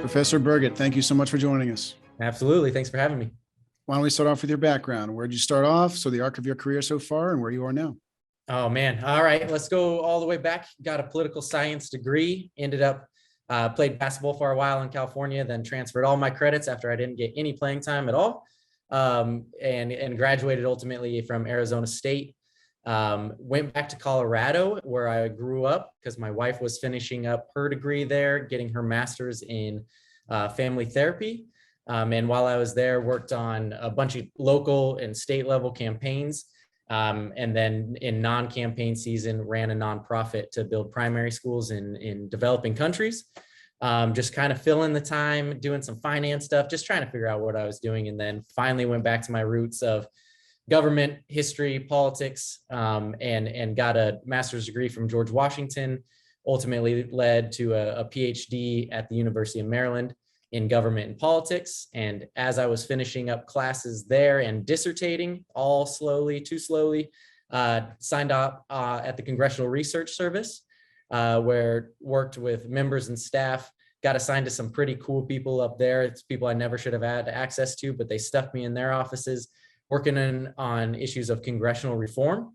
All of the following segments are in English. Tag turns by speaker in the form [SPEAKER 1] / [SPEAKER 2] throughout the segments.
[SPEAKER 1] Professor Burgat, thank you so much for joining us.
[SPEAKER 2] Absolutely. Thanks for having me.
[SPEAKER 1] Why don't we start off with your background? Where did you start off? So the arc of your career so far and where you are now.
[SPEAKER 2] Oh, man. All right. Let's go all the way back. Got a political science degree, ended up played basketball for a while in California, then transferred all my credits after I didn't get any playing time at all, and graduated ultimately from Arizona State. Went back to Colorado where I grew up because my wife was finishing up her degree there, getting her master's in family therapy. And while I was there, worked on a bunch of local and state level campaigns. And then in non-campaign season, ran a nonprofit to build primary schools in developing countries. Just kind of filling the time, doing some finance stuff, just trying to figure out what I was doing. And then finally went back to my roots of government, history, politics, and got a master's degree from George Washington, ultimately led to a PhD at the University of Maryland in government and politics. And as I was finishing up classes there and dissertating, all slowly, too slowly, signed up at the Congressional Research Service, where worked with members and staff, got assigned to some pretty cool people up there. It's people I never should have had access to, but they stuck me in their offices, working on issues of congressional reform.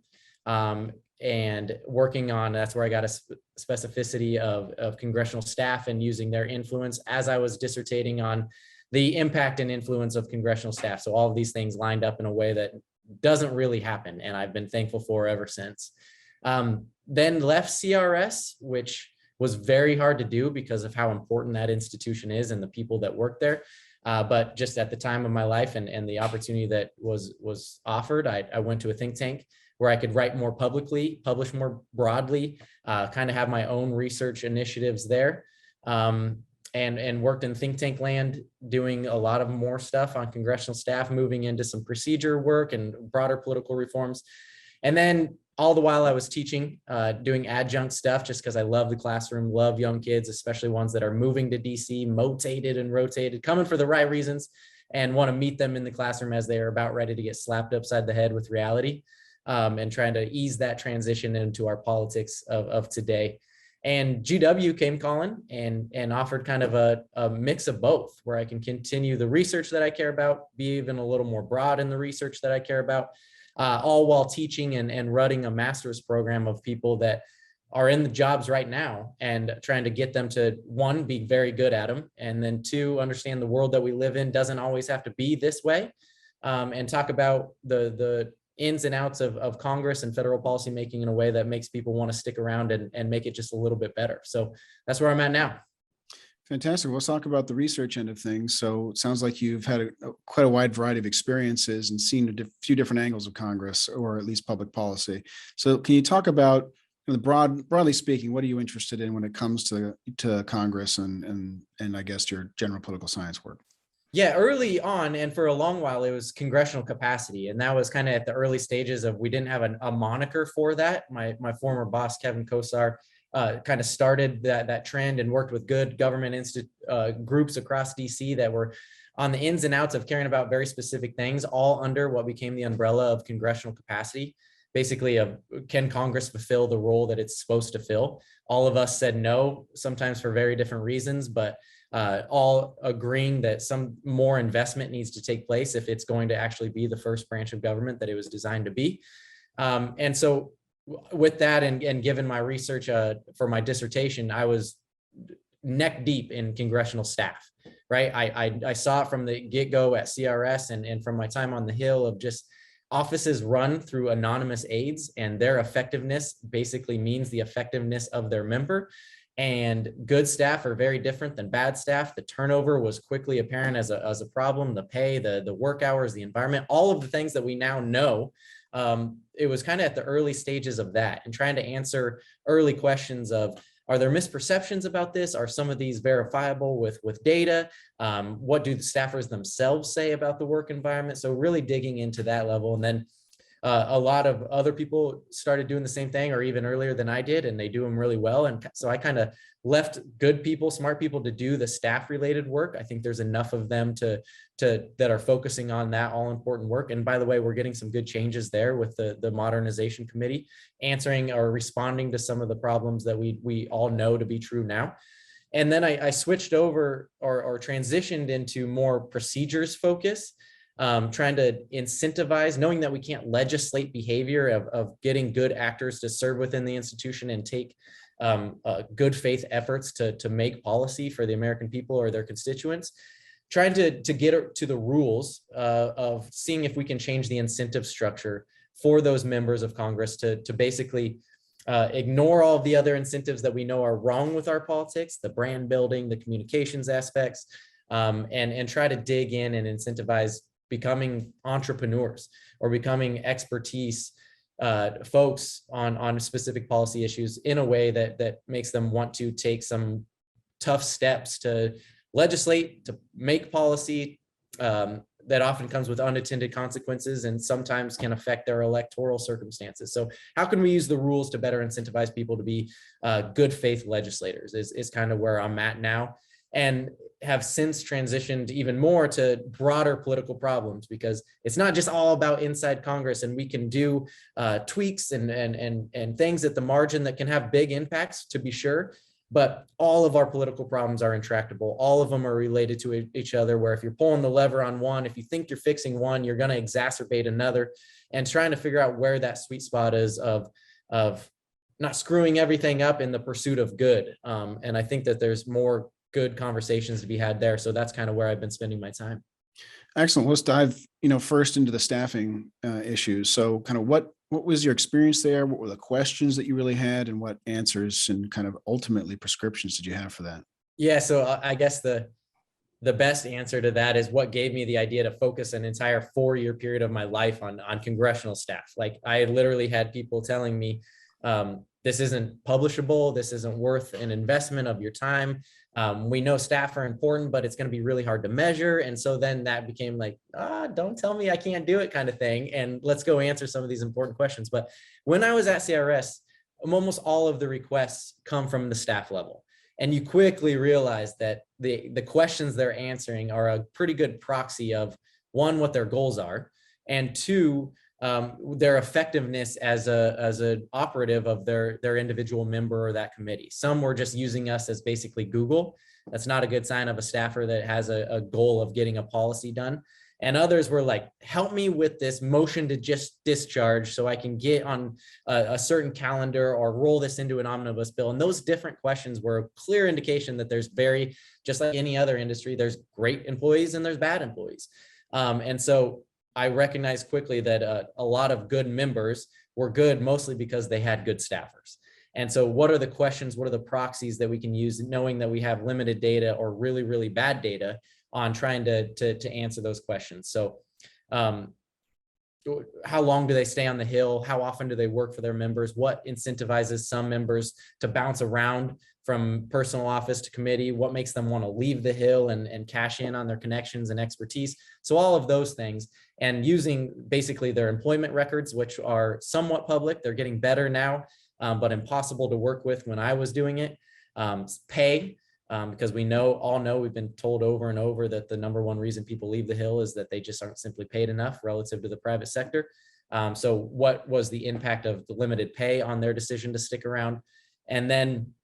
[SPEAKER 2] And working on, that's where I got a specificity of congressional staff and using their influence as I was dissertating on the impact and influence of congressional staff. So all of these things lined up in a way that doesn't really happen, and I've been thankful for ever since. Then left CRS, which was very hard to do because of how important that institution is and the people that work there. But just at the time of my life and the opportunity that was offered, I went to a think tank where I could write more publicly, publish more broadly, kind of have my own research initiatives there, and worked in think tank land, doing a lot of more stuff on congressional staff, moving into some procedure work and broader political reforms. And then all the while I was teaching, doing adjunct stuff just because I love the classroom, love young kids, especially ones that are moving to DC, motated and rotated, coming for the right reasons, and want to meet them in the classroom as they are about ready to get slapped upside the head with reality. And trying to ease that transition into our politics of today. And GW came calling and offered kind of a mix of both, where I can continue the research that I care about, be even a little more broad in the research that I care about, all while teaching and running a master's program of people that are in the jobs right now and trying to get them to, one, be very good at them, and then two, understand the world that we live in doesn't always have to be this way, and talk about the ins and outs of Congress and federal policymaking in a way that makes people want to stick around and make it just a little bit better. So that's where I'm at now.
[SPEAKER 1] Fantastic. Let's talk about the research end of things. So it sounds like you've had quite a wide variety of experiences and seen a few different angles of Congress, or at least public policy. So can you talk about, broadly speaking, what are you interested in when it comes to Congress and I guess your general political science work?
[SPEAKER 2] Yeah, early on, and for a long while, it was congressional capacity. And that was kind of at the early stages of, we didn't have a moniker for that. My former boss, Kevin Kosar, kind of started that trend and worked with good government groups across DC that were on the ins and outs of caring about very specific things, all under what became the umbrella of congressional capacity. Basically, can Congress fulfill the role that it's supposed to fill? All of us said no, sometimes for very different reasons, but all agreeing that some more investment needs to take place if it's going to actually be the first branch of government that it was designed to be. And so with that, and given my research for my dissertation, I was neck deep in congressional staff, right? I saw it from the get-go at CRS and from my time on the Hill of just offices run through anonymous aides, and their effectiveness basically means the effectiveness of their member. And good staff are very different than bad staff. The turnover was quickly apparent as a problem, the pay, the work hours, the environment, all of the things that we now know. It was kind of at the early stages of that and trying to answer early questions of, are there misperceptions about this? Are some of these verifiable with data? What do the staffers themselves say about the work environment? So really digging into that level. And then A lot of other people started doing the same thing, or even earlier than I did, and they do them really well. And so I kind of left good people, smart people to do the staff related work. I think there's enough of them that are focusing on that all important work. And by the way, we're getting some good changes there with the modernization committee, answering or responding to some of the problems that we all know to be true now. And then I switched over or transitioned into more procedures focus, trying to incentivize, knowing that we can't legislate behavior of getting good actors to serve within the institution and take good faith efforts to make policy for the American people or their constituents, trying to get to the rules of seeing if we can change the incentive structure for those members of Congress to basically ignore all of the other incentives that we know are wrong with our politics, the brand building, the communications aspects, and try to dig in and incentivize becoming entrepreneurs or becoming expertise folks on specific policy issues in a way that makes them want to take some tough steps to legislate, to make policy that often comes with unintended consequences and sometimes can affect their electoral circumstances. So how can we use the rules to better incentivize people to be good faith legislators is kind of where I'm at now, and have since transitioned even more to broader political problems, because it's not just all about inside Congress, and we can do tweaks and things at the margin that can have big impacts, to be sure. But all of our political problems are intractable. All of them are related to each other, where if you're pulling the lever on one, if you think you're fixing one, you're going to exacerbate another, and trying to figure out where that sweet spot is of not screwing everything up in the pursuit of good. And I think that there's more good conversations to be had there. So that's kind of where I've been spending my time.
[SPEAKER 1] Excellent. Let's dive, first into the staffing issues. So kind of what was your experience there? What were the questions that you really had, and what answers and kind of ultimately prescriptions did you have for that?
[SPEAKER 2] Yeah. So I guess the best answer to that is what gave me the idea to focus an entire 4-year period of my life on congressional staff. Like, I literally had people telling me, this isn't publishable. This isn't worth an investment of your time. We know staff are important, but it's going to be really hard to measure. And so then that became like, don't tell me I can't do it kind of thing. And let's go answer some of these important questions. But when I was at CRS, almost all of the requests come from the staff level. And you quickly realize that the questions they're answering are a pretty good proxy of, one, what their goals are, and two, their effectiveness as an operative of their individual member or that committee. Some were just using us as basically Google. That's not a good sign of a staffer that has a goal of getting a policy done. And others were like, help me with this motion to just discharge so I can get on a certain calendar or roll this into an omnibus bill. And those different questions were a clear indication that there's just like any other industry, there's great employees and there's bad employees. And so I recognized quickly that a lot of good members were good mostly because they had good staffers. And so what are the questions, what are the proxies that we can use, knowing that we have limited data or really, really bad data on trying to answer those questions? So how long do they stay on the Hill? How often do they work for their members? What incentivizes some members to bounce around from personal office to committee? What makes them want to leave the Hill and cash in on their connections and expertise? So all of those things, and using basically their employment records, which are somewhat public. They're getting better now, but impossible to work with when I was doing it. Pay, because we all know we've been told over and over that the number one reason people leave the Hill is that they just aren't simply paid enough relative to the private sector. So what was the impact of the limited pay on their decision to stick around? And then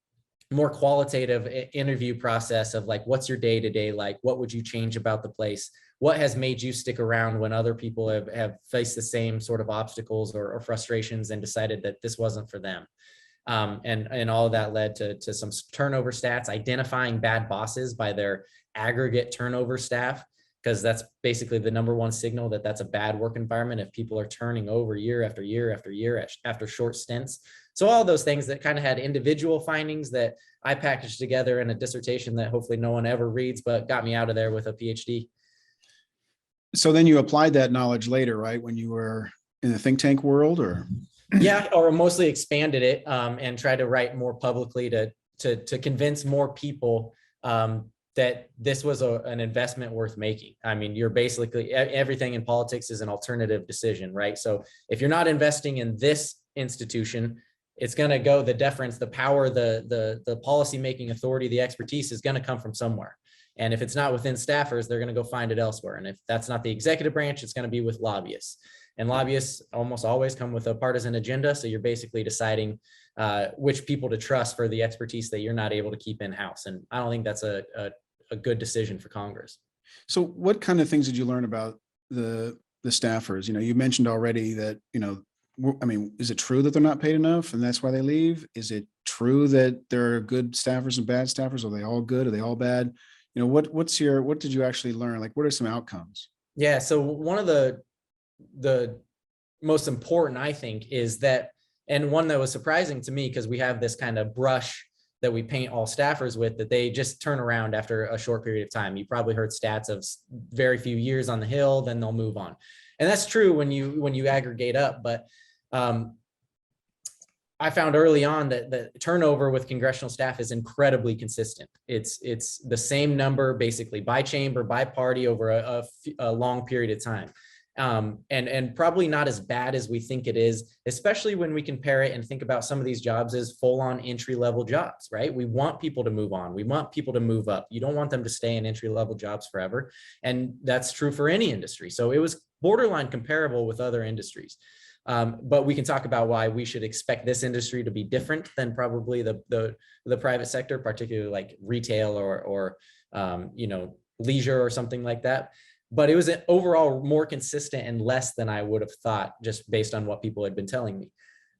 [SPEAKER 2] more qualitative interview process of like, what's your day-to-day like? What would you change about the place? What has made you stick around when other people have faced the same sort of obstacles or frustrations and decided that this wasn't for them? And all of that led to some turnover stats, identifying bad bosses by their aggregate turnover staff, because that's basically the number one signal that that's a bad work environment if people are turning over year after year after year after short stints. So all those things that kind of had individual findings that I packaged together in a dissertation that hopefully no one ever reads, but got me out of there with a PhD.
[SPEAKER 1] So then you applied that knowledge later, right? When you were in the think tank world, or?
[SPEAKER 2] Yeah, or mostly expanded it and tried to write more publicly to convince more people that this was an investment worth making. I mean, you're basically, everything in politics is an alternative decision, right? So if you're not investing in this institution, it's going to go, the deference, the power, the policy making authority, the expertise is going to come from somewhere. And if it's not within staffers, they're going to go find it elsewhere. And if that's not the executive branch, it's going to be with lobbyists. And lobbyists almost always come with a partisan agenda. So you're basically deciding which people to trust for the expertise that you're not able to keep in-house. And I don't think that's a good decision for Congress.
[SPEAKER 1] So what kind of things did you learn about the staffers? You mentioned already that, I mean, is it true that they're not paid enough and that's why they leave? Is it true that there are good staffers and bad staffers? Are they all good? Are they all bad? What did you actually learn? Like, what are some outcomes?
[SPEAKER 2] Yeah. So one of the most important, I think, is that, and one that was surprising to me, because we have this kind of brush that we paint all staffers with, that they just turn around after a short period of time. You probably heard stats of very few years on the Hill, then they'll move on. And that's true when you aggregate up. But I found early on that the turnover with congressional staff is incredibly consistent. It's the same number basically by chamber, by party over a long period of time. And probably not as bad as we think it is, especially when we compare it and think about some of these jobs as full-on entry-level jobs, right? We want people to move on. We want people to move up. You don't want them to stay in entry-level jobs forever. And that's true for any industry. So it was borderline comparable with other industries. But we can talk about why we should expect this industry to be different than probably the private sector, particularly like retail or leisure or something like that. But it was overall more consistent and less than I would have thought, just based on what people had been telling me.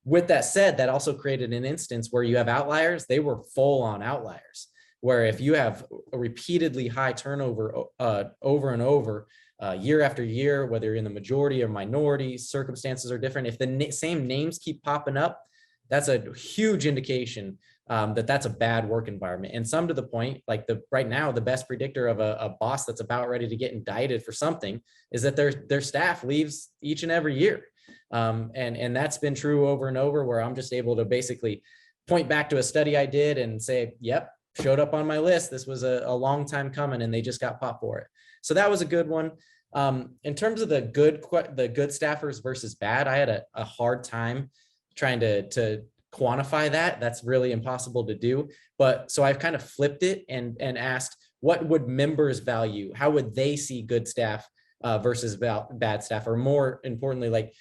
[SPEAKER 2] With that said, that also created an instance where you have outliers. They were full on outliers, where if you have a repeatedly high turnover over and over, year after year, whether you're in the majority or minority, circumstances are different. If the same names keep popping up, that's a huge indication that that's a bad work environment. And some to the point, like right now, the best predictor of a boss that's about ready to get indicted for something is that their staff leaves each and every year. And that's been true over and over, where I'm just able to basically point back to a study I did and say, yep, showed up on my list. This was a long time coming and they just got popped for it. So that was a good one. In terms of the good staffers versus bad, I had a hard time trying to quantify that. That's really impossible to do. But so I've kind of flipped it and asked, what would members value? How would they see good staff versus bad staff? Or more importantly, like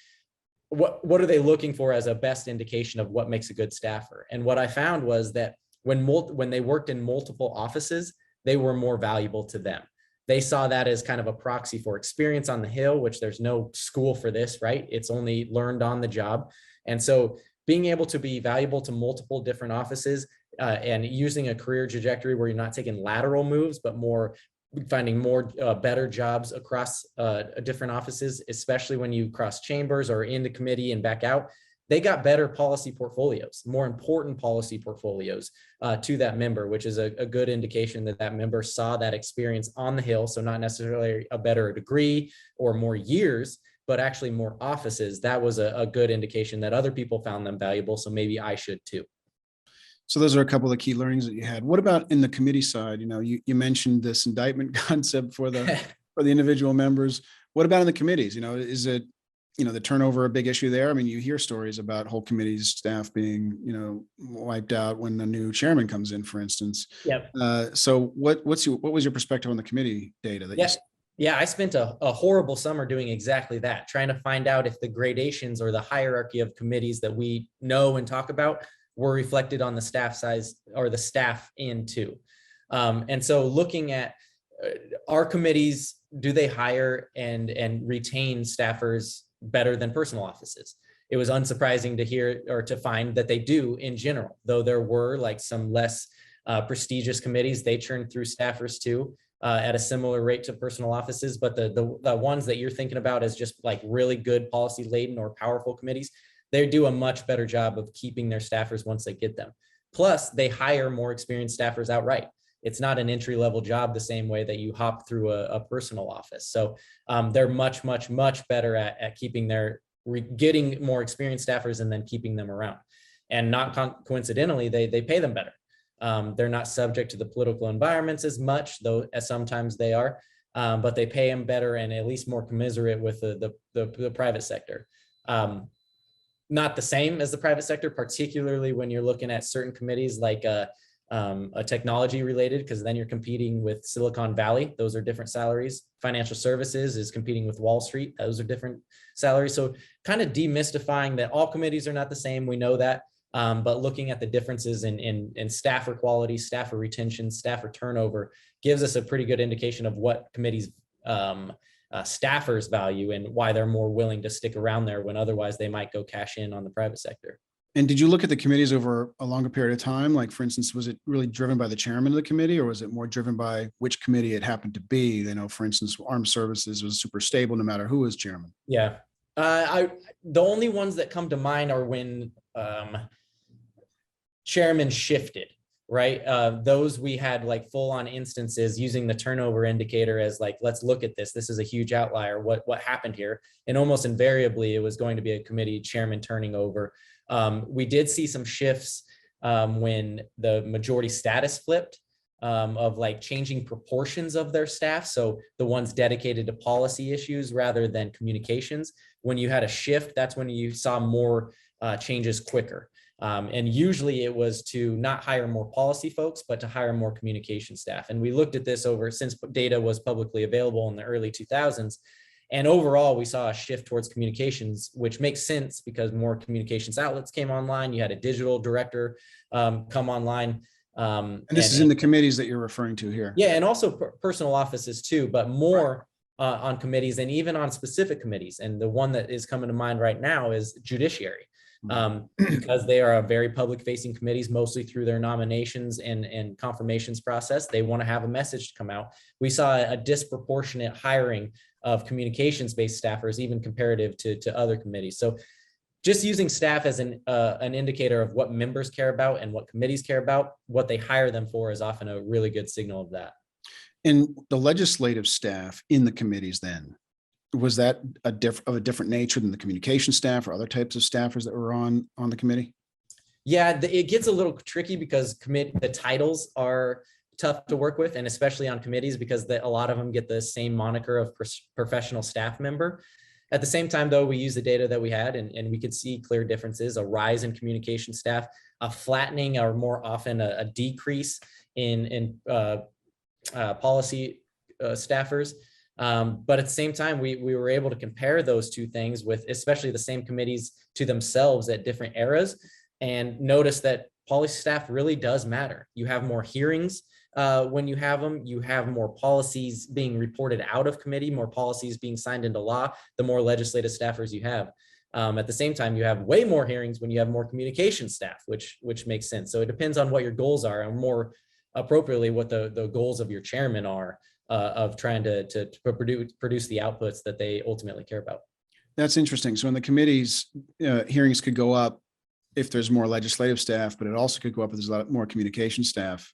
[SPEAKER 2] what are they looking for as a best indication of what makes a good staffer? And what I found was that when they worked in multiple offices, they were more valuable to them. They saw that as kind of a proxy for experience on the Hill, which there's no school for this, right? It's only learned on the job. And so being able to be valuable to multiple different offices and using a career trajectory where you're not taking lateral moves, but more finding more better jobs across different offices, especially when you cross chambers or into committee and back out, they got better policy portfolios, more important policy portfolios to that member, which is a good indication that member saw that experience on the Hill. So not necessarily a better degree or more years, but actually more offices. That was a good indication that other people found them valuable. So maybe I should too.
[SPEAKER 1] So those are a couple of key learnings that you had. What about in the committee side? You mentioned this indictment concept for the individual members. What about in the committees? Is it, the turnover a big issue there? I mean, you hear stories about whole committees staff being, wiped out when a new chairman comes in, for instance.
[SPEAKER 2] Yep.
[SPEAKER 1] So what was your perspective on the committee data that you saw?
[SPEAKER 2] Yeah, I spent a horrible summer doing exactly that, trying to find out if the gradations or the hierarchy of committees that we know and talk about were reflected on the staff size or the staff in too. And so looking at our committees, do they hire and retain staffers better than personal offices? It was unsurprising to hear or to find that they do in general, though there were like some less prestigious committees, they churned through staffers too. At a similar rate to personal offices, but the ones that you're thinking about as just like really good policy laden or powerful committees, they do a much better job of keeping their staffers once they get them. Plus, they hire more experienced staffers outright. It's not an entry level job the same way that you hop through a personal office. So they're much, much, much better at getting more experienced staffers and then keeping them around. And not coincidentally, they pay them better. They're not subject to the political environments as much, though, as sometimes they are, but they pay them better and at least more commiserate with the private sector. Not the same as the private sector, particularly when you're looking at certain committees like a technology related, because then you're competing with Silicon Valley. Those are different salaries. Financial services is competing with Wall Street. Those are different salaries. So kind of demystifying that all committees are not the same. We know that. But looking at the differences in staffer quality, staffer retention, staffer turnover gives us a pretty good indication of what committees staffers value and why they're more willing to stick around there when otherwise they might go cash in on the private sector.
[SPEAKER 1] And did you look at the committees over a longer period of time? Like, for instance, was it really driven by the chairman of the committee, or was it more driven by which committee it happened to be? You know, for instance, armed services was super stable no matter who was chairman.
[SPEAKER 2] Yeah. The only ones that come to mind are when chairman shifted, right? Those we had like full on instances using the turnover indicator as like, let's look at this. This is a huge outlier. What happened here? And almost invariably, it was going to be a committee chairman turning over. We did see some shifts when the majority status flipped, of like changing proportions of their staff. So the ones dedicated to policy issues rather than communications. When you had a shift, that's when you saw more changes quicker. And usually it was to not hire more policy folks, but to hire more communication staff. And we looked at this over since data was publicly available in the early 2000s. And overall, we saw a shift towards communications, which makes sense because more communications outlets came online. You had a digital director come online.
[SPEAKER 1] And this is in the committees that you're referring to here.
[SPEAKER 2] Yeah, and also personal offices too, but more on committees and even on specific committees. And the one that is coming to mind right now is judiciary. Because they are a very public facing committees, mostly through their nominations and confirmations process. They want to have a message to come out. We saw a disproportionate hiring of communications based staffers, even comparative to other committees. So just using staff as an indicator of what members care about and what committees care about, what they hire them for is often a really good signal of that.
[SPEAKER 1] And the legislative staff in the committees then, was that of a different nature than the communication staff or other types of staffers that were on the committee?
[SPEAKER 2] Yeah, it gets a little tricky because the titles are tough to work with, and especially on committees because a lot of them get the same moniker of professional staff member. At the same time, though, we use the data that we had and we could see clear differences, a rise in communication staff, a flattening or more often a decrease in policy staffers. But at the same time, we were able to compare those two things with especially the same committees to themselves at different eras and notice that policy staff really does matter. You have more hearings when you have them, you have more policies being reported out of committee, more policies being signed into law, the more legislative staffers you have. At the same time, you have way more hearings when you have more communication staff, which makes sense. So it depends on what your goals are and more appropriately what the goals of your chairman are. Of trying to produce the outputs that they ultimately care about.
[SPEAKER 1] That's interesting. So in the committees, hearings could go up if there's more legislative staff, but it also could go up if there's a lot more communication staff.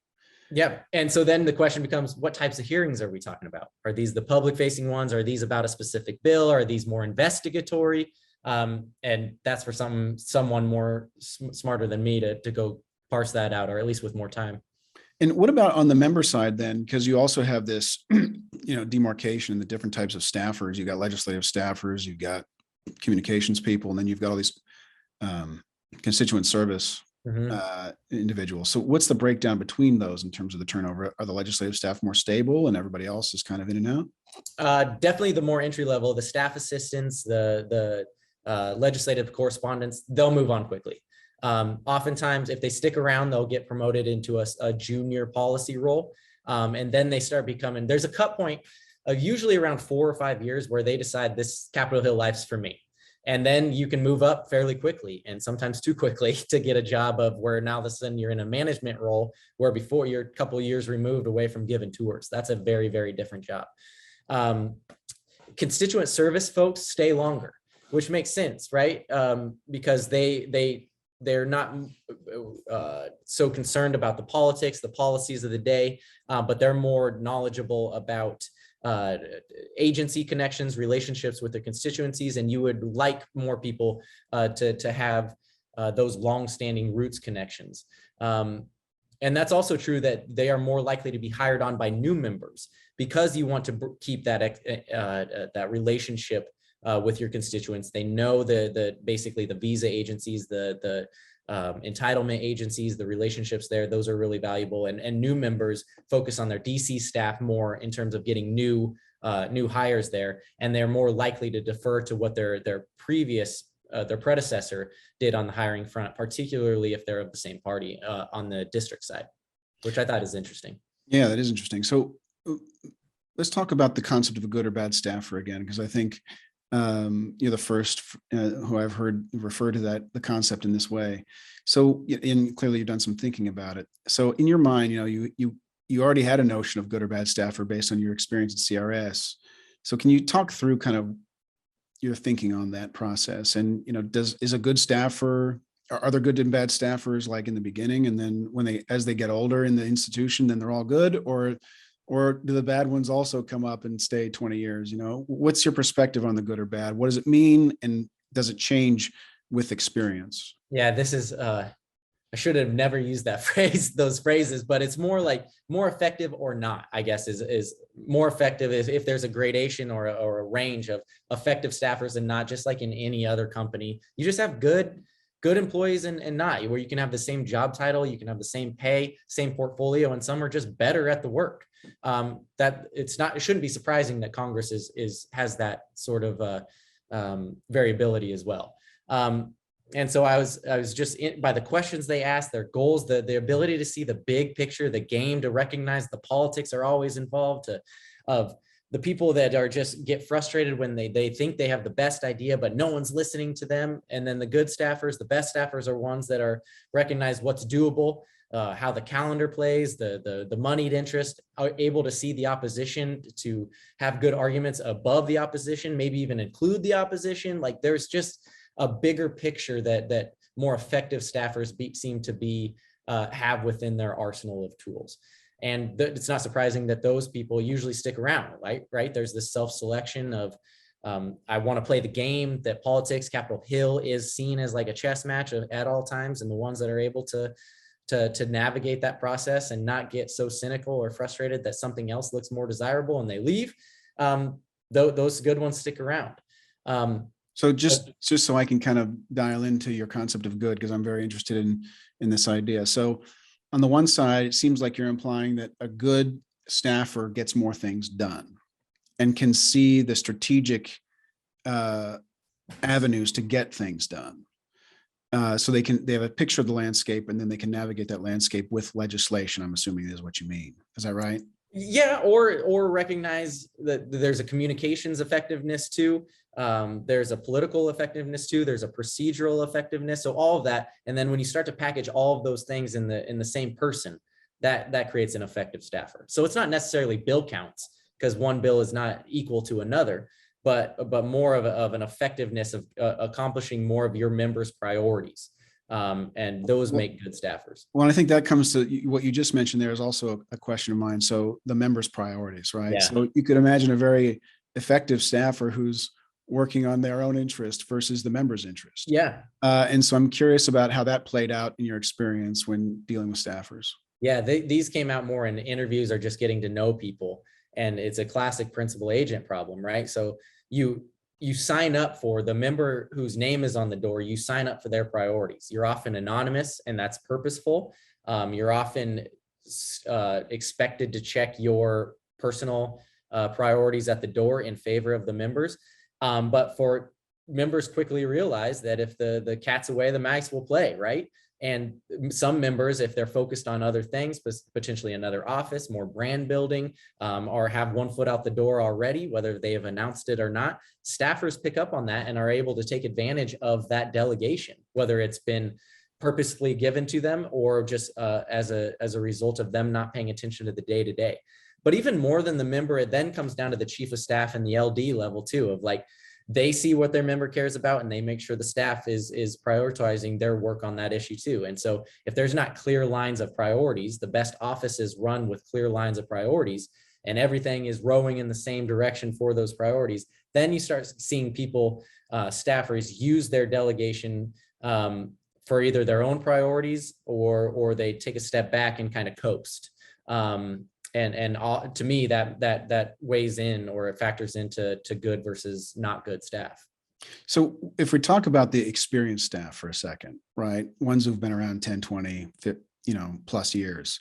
[SPEAKER 2] Yeah. And so then the question becomes, what types of hearings are we talking about? Are these the public facing ones? Are these about a specific bill? Are these more investigatory? And that's for someone more smarter than me to go parse that out, or at least with more time.
[SPEAKER 1] And what about on the member side then? Because you also have this, demarcation in the different types of staffers. You've got legislative staffers, you've got communications people, and then you've got all these constituent service individuals. So what's the breakdown between those in terms of the turnover? Are the legislative staff more stable and everybody else is kind of in and
[SPEAKER 2] out? Definitely the more entry level, the staff assistants, the legislative correspondents, they'll move on quickly. Oftentimes, if they stick around, they'll get promoted into a junior policy role. And then they start becoming, there's a cut point of usually around 4 or 5 years where they decide this Capitol Hill life's for me. And then you can move up fairly quickly and sometimes too quickly to get a job of where now all of a sudden you're in a management role where before you're a couple of years removed away from giving tours. That's a very, very different job. Constituent service folks stay longer, which makes sense, right? Because they're not so concerned about the politics, the policies of the day, but they're more knowledgeable about agency connections, relationships with their constituencies, and you would like more people to have those long-standing roots connections. And that's also true that they are more likely to be hired on by new members because you want to keep that that relationship with your constituents. They know basically the visa agencies, the entitlement agencies, the relationships there, those are really valuable. And new members focus on their DC staff more in terms of getting new hires there, and they're more likely to defer to what their predecessor did on the hiring front, particularly if they're of the same party on the district side, which I thought is interesting.
[SPEAKER 1] Yeah, that is interesting. So let's talk about the concept of a good or bad staffer again, because I think you're the first who I've heard refer to the concept in this way. So, and clearly you've done some thinking about it. So in your mind, you already had a notion of good or bad staffer based on your experience at CRS. So can you talk through kind of your thinking on that process? And, is a good staffer, are there good and bad staffers like in the beginning, and then as they get older in the institution, then they're all good, or do the bad ones also come up and stay 20 years? What's your perspective on the good or bad? What does it mean? And does it change with experience?
[SPEAKER 2] Yeah, this is, I should have never used that those phrases, but it's more like more effective or not, I guess, is more effective if there's a gradation or a range of effective staffers, and not just like in any other company. You just have good employees and not, where you can have the same job title, you can have the same pay, same portfolio, and some are just better at the work. It shouldn't be surprising that Congress has that sort of variability as well. And so I was just by the questions they asked, their goals, the ability to see the big picture, the game, to recognize the politics are always involved, of the people that are just get frustrated when they think they have the best idea, but no one's listening to them. And then the good staffers, the best staffers, are ones that are recognize what's doable, how the calendar plays, the moneyed interest, are able to see the opposition, to have good arguments above the opposition, maybe even include the opposition. Like, there's just a bigger picture that more effective staffers seem to have within their arsenal of tools. And it's not surprising that those people usually stick around, right? There's this self-selection of, I want to play the game, that politics, Capitol Hill is seen as like a chess match at all times. And the ones that are able to navigate that process and not get so cynical or frustrated that something else looks more desirable and they leave, those good ones stick around.
[SPEAKER 1] So just so I can kind of dial into your concept of good, because I'm very interested in this idea. So on the one side, it seems like you're implying that a good staffer gets more things done and can see the strategic avenues to get things done. So they have a picture of the landscape, and then they can navigate that landscape with legislation, I'm assuming is what you mean. Is that right?
[SPEAKER 2] Yeah, or recognize that there's a communications effectiveness too. There's a political effectiveness too. There's a procedural effectiveness. So all of that, and then when you start to package all of those things in the same person, that creates an effective staffer. So it's not necessarily bill counts, because one bill is not equal to another, but more of an effectiveness of accomplishing more of your members' priorities. And those make good staffers.
[SPEAKER 1] Well, I think that comes to what you just mentioned. There is also a question of mine. So the members' priorities, right?
[SPEAKER 2] Yeah.
[SPEAKER 1] So you could imagine a very effective staffer who's working on their own interest versus the members' interest.
[SPEAKER 2] Yeah.
[SPEAKER 1] And so I'm curious about how that played out in your experience when dealing with staffers.
[SPEAKER 2] Yeah, these came out more in interviews or just getting to know people. And it's a classic principal agent problem, right? So you sign up for the member whose name is on the door, you sign up for their priorities. You're often anonymous, and that's purposeful. You're often expected to check your personal priorities at the door in favor of the members. But for members quickly realize that if the cat's away, the mice will play, right? And some members, if they're focused on other things, potentially another office, more brand building, or have one foot out the door already, whether they have announced it or not, staffers pick up on that and are able to take advantage of that delegation, whether it's been purposefully given to them or just as a result of them not paying attention to the day-to-day. But even more than the member, it then comes down to the chief of staff and the LD level too, of like, they see what their member cares about and they make sure the staff is prioritizing their work on that issue too. And so if there's not clear lines of priorities, the best offices run with clear lines of priorities and everything is rowing in the same direction for those priorities, then you start seeing people, staffers, use their delegation for either their own priorities or they take a step back and kind of coast. To me, that weighs in, or it factors into good versus not good staff.
[SPEAKER 1] So if we talk about the experienced staff for a second, right? Ones who've been around 10, 20, plus years,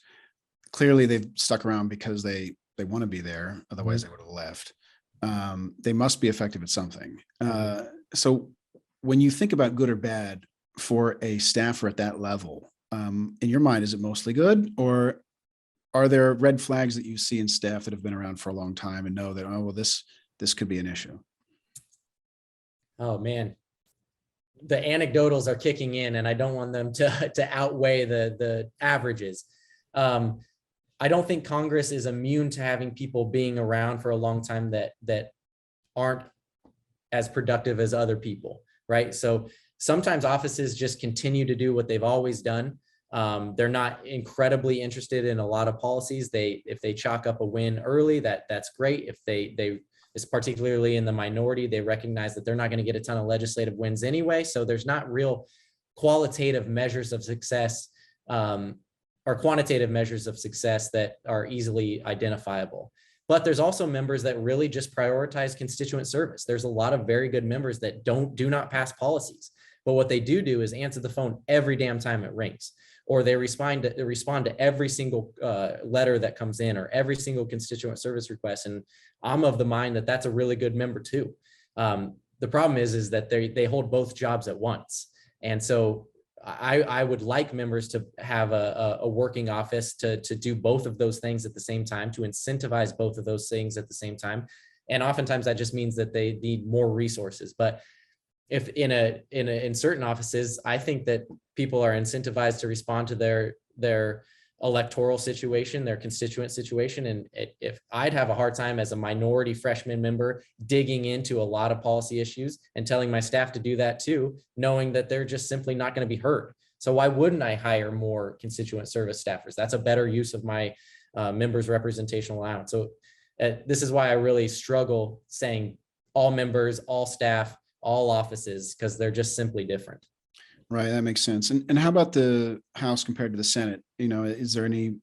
[SPEAKER 1] clearly they've stuck around because they want to be there. Otherwise they would have left. They must be effective at something. So when you think about good or bad for a staffer at that level, in your mind, is it mostly good, or are there red flags that you see in staff that have been around for a long time and know that, oh, well, this could be an issue?
[SPEAKER 2] Oh man, the anecdotals are kicking in, and I don't want them to outweigh the averages. I don't think Congress is immune to having people being around for a long time that aren't as productive as other people, right? So sometimes offices just continue to do what they've always done. They're not incredibly interested in a lot of policies. If they chalk up a win early, that's great. If they is particularly in the minority, they recognize that they're not going to get a ton of legislative wins anyway. So there's not real qualitative measures of success or quantitative measures of success that are easily identifiable. But there's also members that really just prioritize constituent service. There's a lot of very good members that do not pass policies, but what they do is answer the phone every damn time it rings, or they respond to every single letter that comes in, or every single constituent service request. And I'm of the mind that that's a really good member too. The problem is that they hold both jobs at once. And so I would like members to have a working office to do both of those things at the same time, to incentivize both of those things at the same time. And oftentimes that just means that they need more resources. But if in certain offices, I think that people are incentivized to respond to their electoral situation, their constituent situation. And if I'd have a hard time as a minority freshman member digging into a lot of policy issues and telling my staff to do that too, knowing that they're just simply not going to be heard. So why wouldn't I hire more constituent service staffers? That's a better use of my members' representational allowance. So this is why I really struggle saying all members, all staff, all offices, because they're just simply different.
[SPEAKER 1] Right, that makes sense. And how about the House compared to the Senate? Is there any,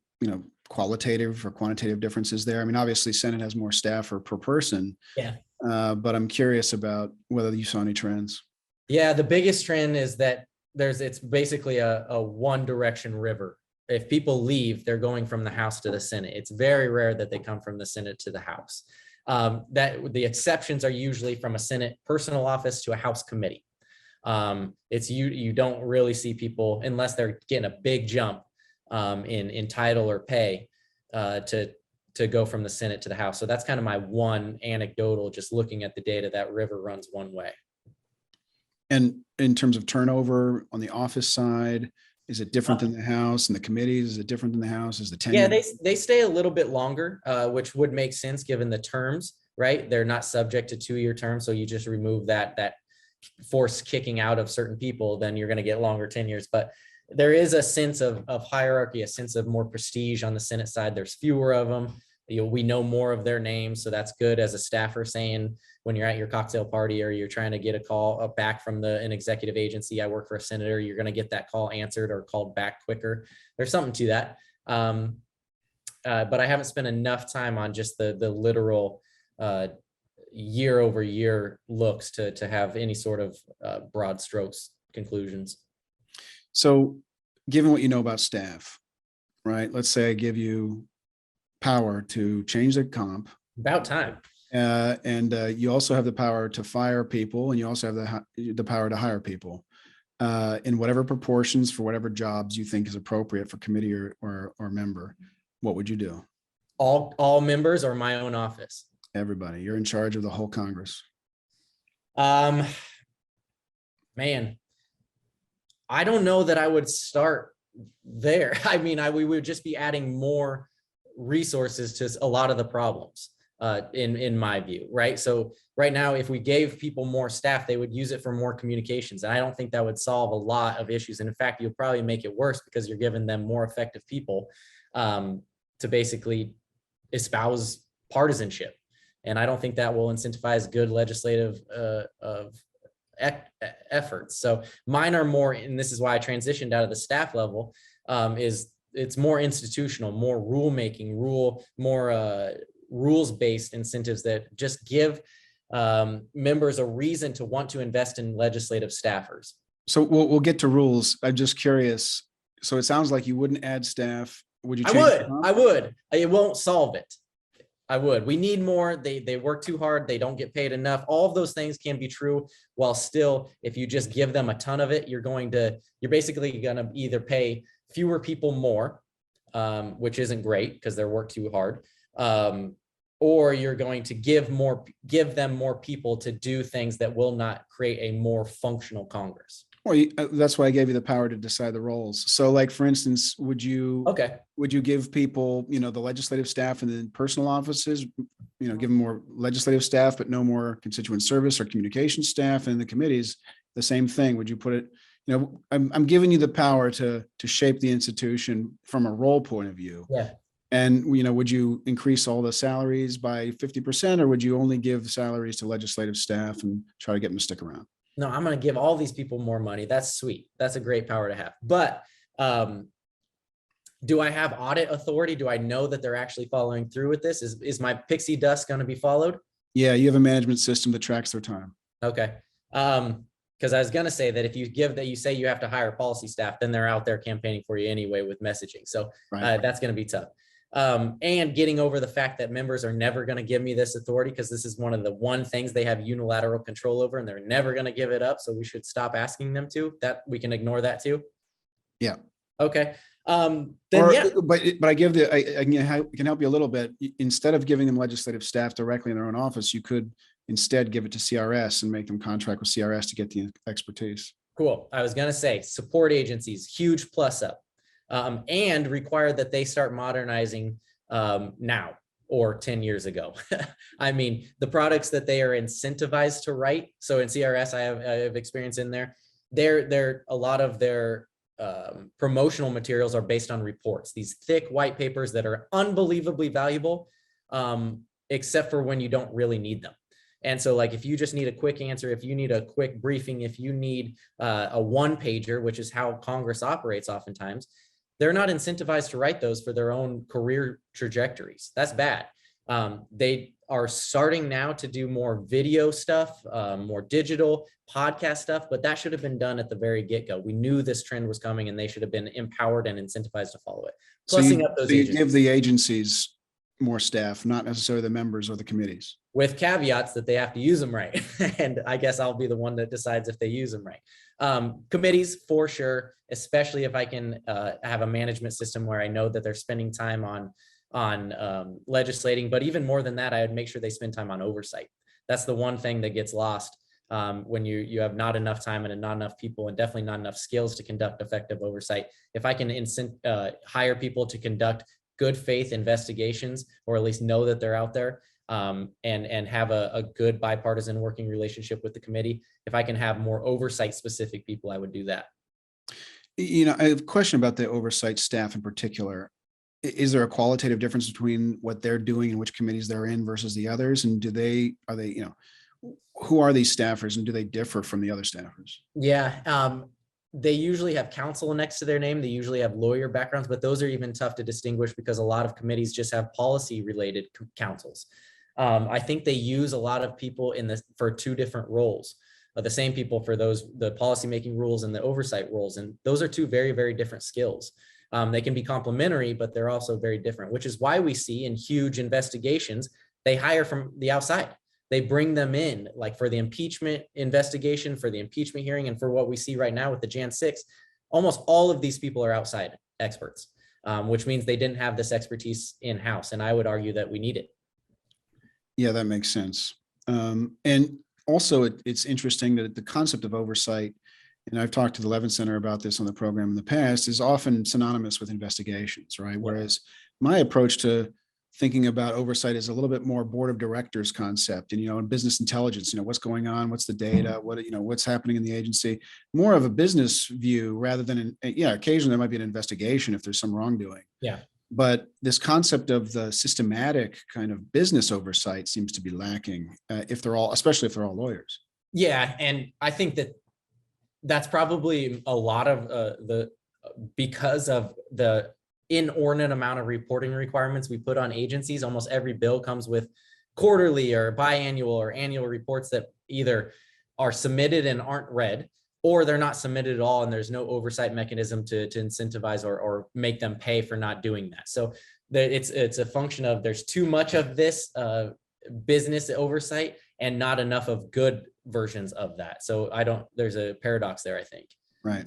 [SPEAKER 1] qualitative or quantitative differences there? I mean, obviously Senate has more staff per person.
[SPEAKER 2] Yeah.
[SPEAKER 1] But I'm curious about whether you saw any trends.
[SPEAKER 2] Yeah, the biggest trend is that it's basically a one direction river. If people leave, they're going from the House to the Senate. It's very rare that they come from the Senate to the House. That the exceptions are usually from a Senate personal office to a House committee. It's you don't really see people, unless they're getting a big jump in title or pay, to go from the Senate to the House. So that's kind of my one anecdotal, just looking at the data, that river runs one way.
[SPEAKER 1] And in terms of turnover on the office side, is it different than the House, and the committees? Is it different than the House? Is the tenure?
[SPEAKER 2] Yeah, they stay a little bit longer, which would make sense given the terms, right? They're not subject to 2-year terms. So you just remove that force kicking out of certain people, then you're going to get longer tenures. But there is a sense of hierarchy, a sense of more prestige on the Senate side. There's fewer of them. We know more of their names. So that's good as a staffer, saying when you're at your cocktail party or you're trying to get a call back from an executive agency, I work for a senator, you're going to get that call answered or called back quicker. There's something to that. But I haven't spent enough time on just the literal year over year looks to have any sort of broad strokes conclusions.
[SPEAKER 1] So given what you know about staff, right? Let's say I give you power to change the comp.
[SPEAKER 2] About time.
[SPEAKER 1] And you also have the power to fire people, and you also have the power to hire people in whatever proportions for whatever jobs you think is appropriate for committee or member. What would you do?
[SPEAKER 2] All members or my own office?
[SPEAKER 1] Everybody. You're in charge of the whole Congress.
[SPEAKER 2] Man, I don't know that I would start there. I mean, we would just be adding more resources to a lot of the problems, in my view, right? So right now, if we gave people more staff, they would use it for more communications. And I don't think that would solve a lot of issues. And in fact, you'll probably make it worse, because you're giving them more effective people to basically espouse partisanship. And I don't think that will incentivize good legislative efforts. So mine are more, and this is why I transitioned out of the staff level, is it's more institutional, more rulemaking, more rules-based incentives that just give members a reason to want to invest in legislative staffers.
[SPEAKER 1] So we'll get to rules. I'm just curious. So it sounds like you wouldn't add staff. Would you change
[SPEAKER 2] I would. It won't solve it. I would. We need more. They work too hard. They don't get paid enough. All of those things can be true, while still, if you just give them a ton of it, you're basically going to either pay fewer people more, which isn't great because they're work too hard, or you're going to give them more people to do things that will not create a more functional Congress.
[SPEAKER 1] Well, that's why I gave you the power to decide the roles. So, like, for instance, would you give people, the legislative staff in the personal offices, give them more legislative staff, but no more constituent service or communication staff, and the committees, the same thing? Would you put it, I'm giving you the power to shape the institution from a role point of view.
[SPEAKER 2] Yeah.
[SPEAKER 1] And, would you increase all the salaries by 50%, or would you only give salaries to legislative staff and try to get them to stick around?
[SPEAKER 2] No, I'm going to give all these people more money. That's sweet. That's a great power to have. But do I have audit authority? Do I know that they're actually following through with this? Is my pixie dust going to be followed?
[SPEAKER 1] Yeah, you have a management system that tracks their time.
[SPEAKER 2] Okay. Because I was going to say that if you say you have to hire policy staff, then they're out there campaigning for you anyway with messaging. So that's going to be tough. And getting over the fact that members are never going to give me this authority, because this is one of the things they have unilateral control over, and they're never going to give it up. So we should stop asking them to. That we can ignore that too.
[SPEAKER 1] Yeah.
[SPEAKER 2] Okay.
[SPEAKER 1] But I can help you a little bit. Instead of giving them legislative staff directly in their own office, you could instead give it to CRS and make them contract with CRS to get the expertise.
[SPEAKER 2] Cool. I was going to say support agencies, huge plus up. And require that they start modernizing now or 10 years ago. I mean, the products that they are incentivized to write. So in CRS, I have experience in there. A lot of their promotional materials are based on reports, these thick white papers that are unbelievably valuable, except for when you don't really need them. And so, like, if you just need a quick answer, if you need a quick briefing, if you need a one-pager, which is how Congress operates oftentimes, they're not incentivized to write those for their own career trajectories. That's bad. They are starting now to do more video stuff, more digital podcast stuff, but that should have been done at the very get-go. We knew this trend was coming, and they should have been empowered and incentivized to follow it. Plussing up those agencies. You
[SPEAKER 1] give the agencies more staff, not necessarily the members or the committees.
[SPEAKER 2] With caveats that they have to use them right. And I guess I'll be the one that decides if they use them right. Committees, for sure, especially if I can have a management system where I know that they're spending time on legislating. But even more than that, I would make sure they spend time on oversight. That's the one thing that gets lost when you have not enough time and not enough people, and definitely not enough skills to conduct effective oversight. If I can hire people to conduct good faith investigations, or at least know that they're out there, and have a good bipartisan working relationship with the committee. If I can have more oversight specific people, I would do that.
[SPEAKER 1] I have a question about the oversight staff in particular. Is there a qualitative difference between what they're doing and which committees they're in versus the others? And who are these staffers, and do they differ from the other staffers?
[SPEAKER 2] Yeah. They usually have counsel next to their name. They usually have lawyer backgrounds, but those are even tough to distinguish because a lot of committees just have policy related counsels. I think they use a lot of people for two different roles, the same people for the policymaking roles and the oversight roles. And those are two very, very different skills. They can be complementary, but they're also very different, which is why we see in huge investigations, they hire from the outside. They bring them in, like for the impeachment investigation, for the impeachment hearing, and for what we see right now with the Jan 6, almost all of these people are outside experts, which means they didn't have this expertise in-house. And I would argue that we need it.
[SPEAKER 1] Yeah, that makes sense. And also it's interesting that the concept of oversight, and I've talked to the Levin Center about this on the program in the past, is often synonymous with investigations, right? Whereas my approach to thinking about oversight is a little bit more board of directors concept, and, in business intelligence, what's going on, what's the data, what's happening in the agency, more of a business view rather than, occasionally there might be an investigation if there's some wrongdoing.
[SPEAKER 2] Yeah.
[SPEAKER 1] But this concept of the systematic kind of business oversight seems to be lacking, especially if they're all lawyers.
[SPEAKER 2] Yeah, and I think that that's probably a lot of because of the inordinate amount of reporting requirements we put on agencies. Almost every bill comes with quarterly or biannual or annual reports that either are submitted and aren't read, or they're not submitted at all, and there's no oversight mechanism to incentivize or make them pay for not doing that. So it's a function of there's too much of this business oversight and not enough of good versions of that. So there's a paradox there, I think.
[SPEAKER 1] Right.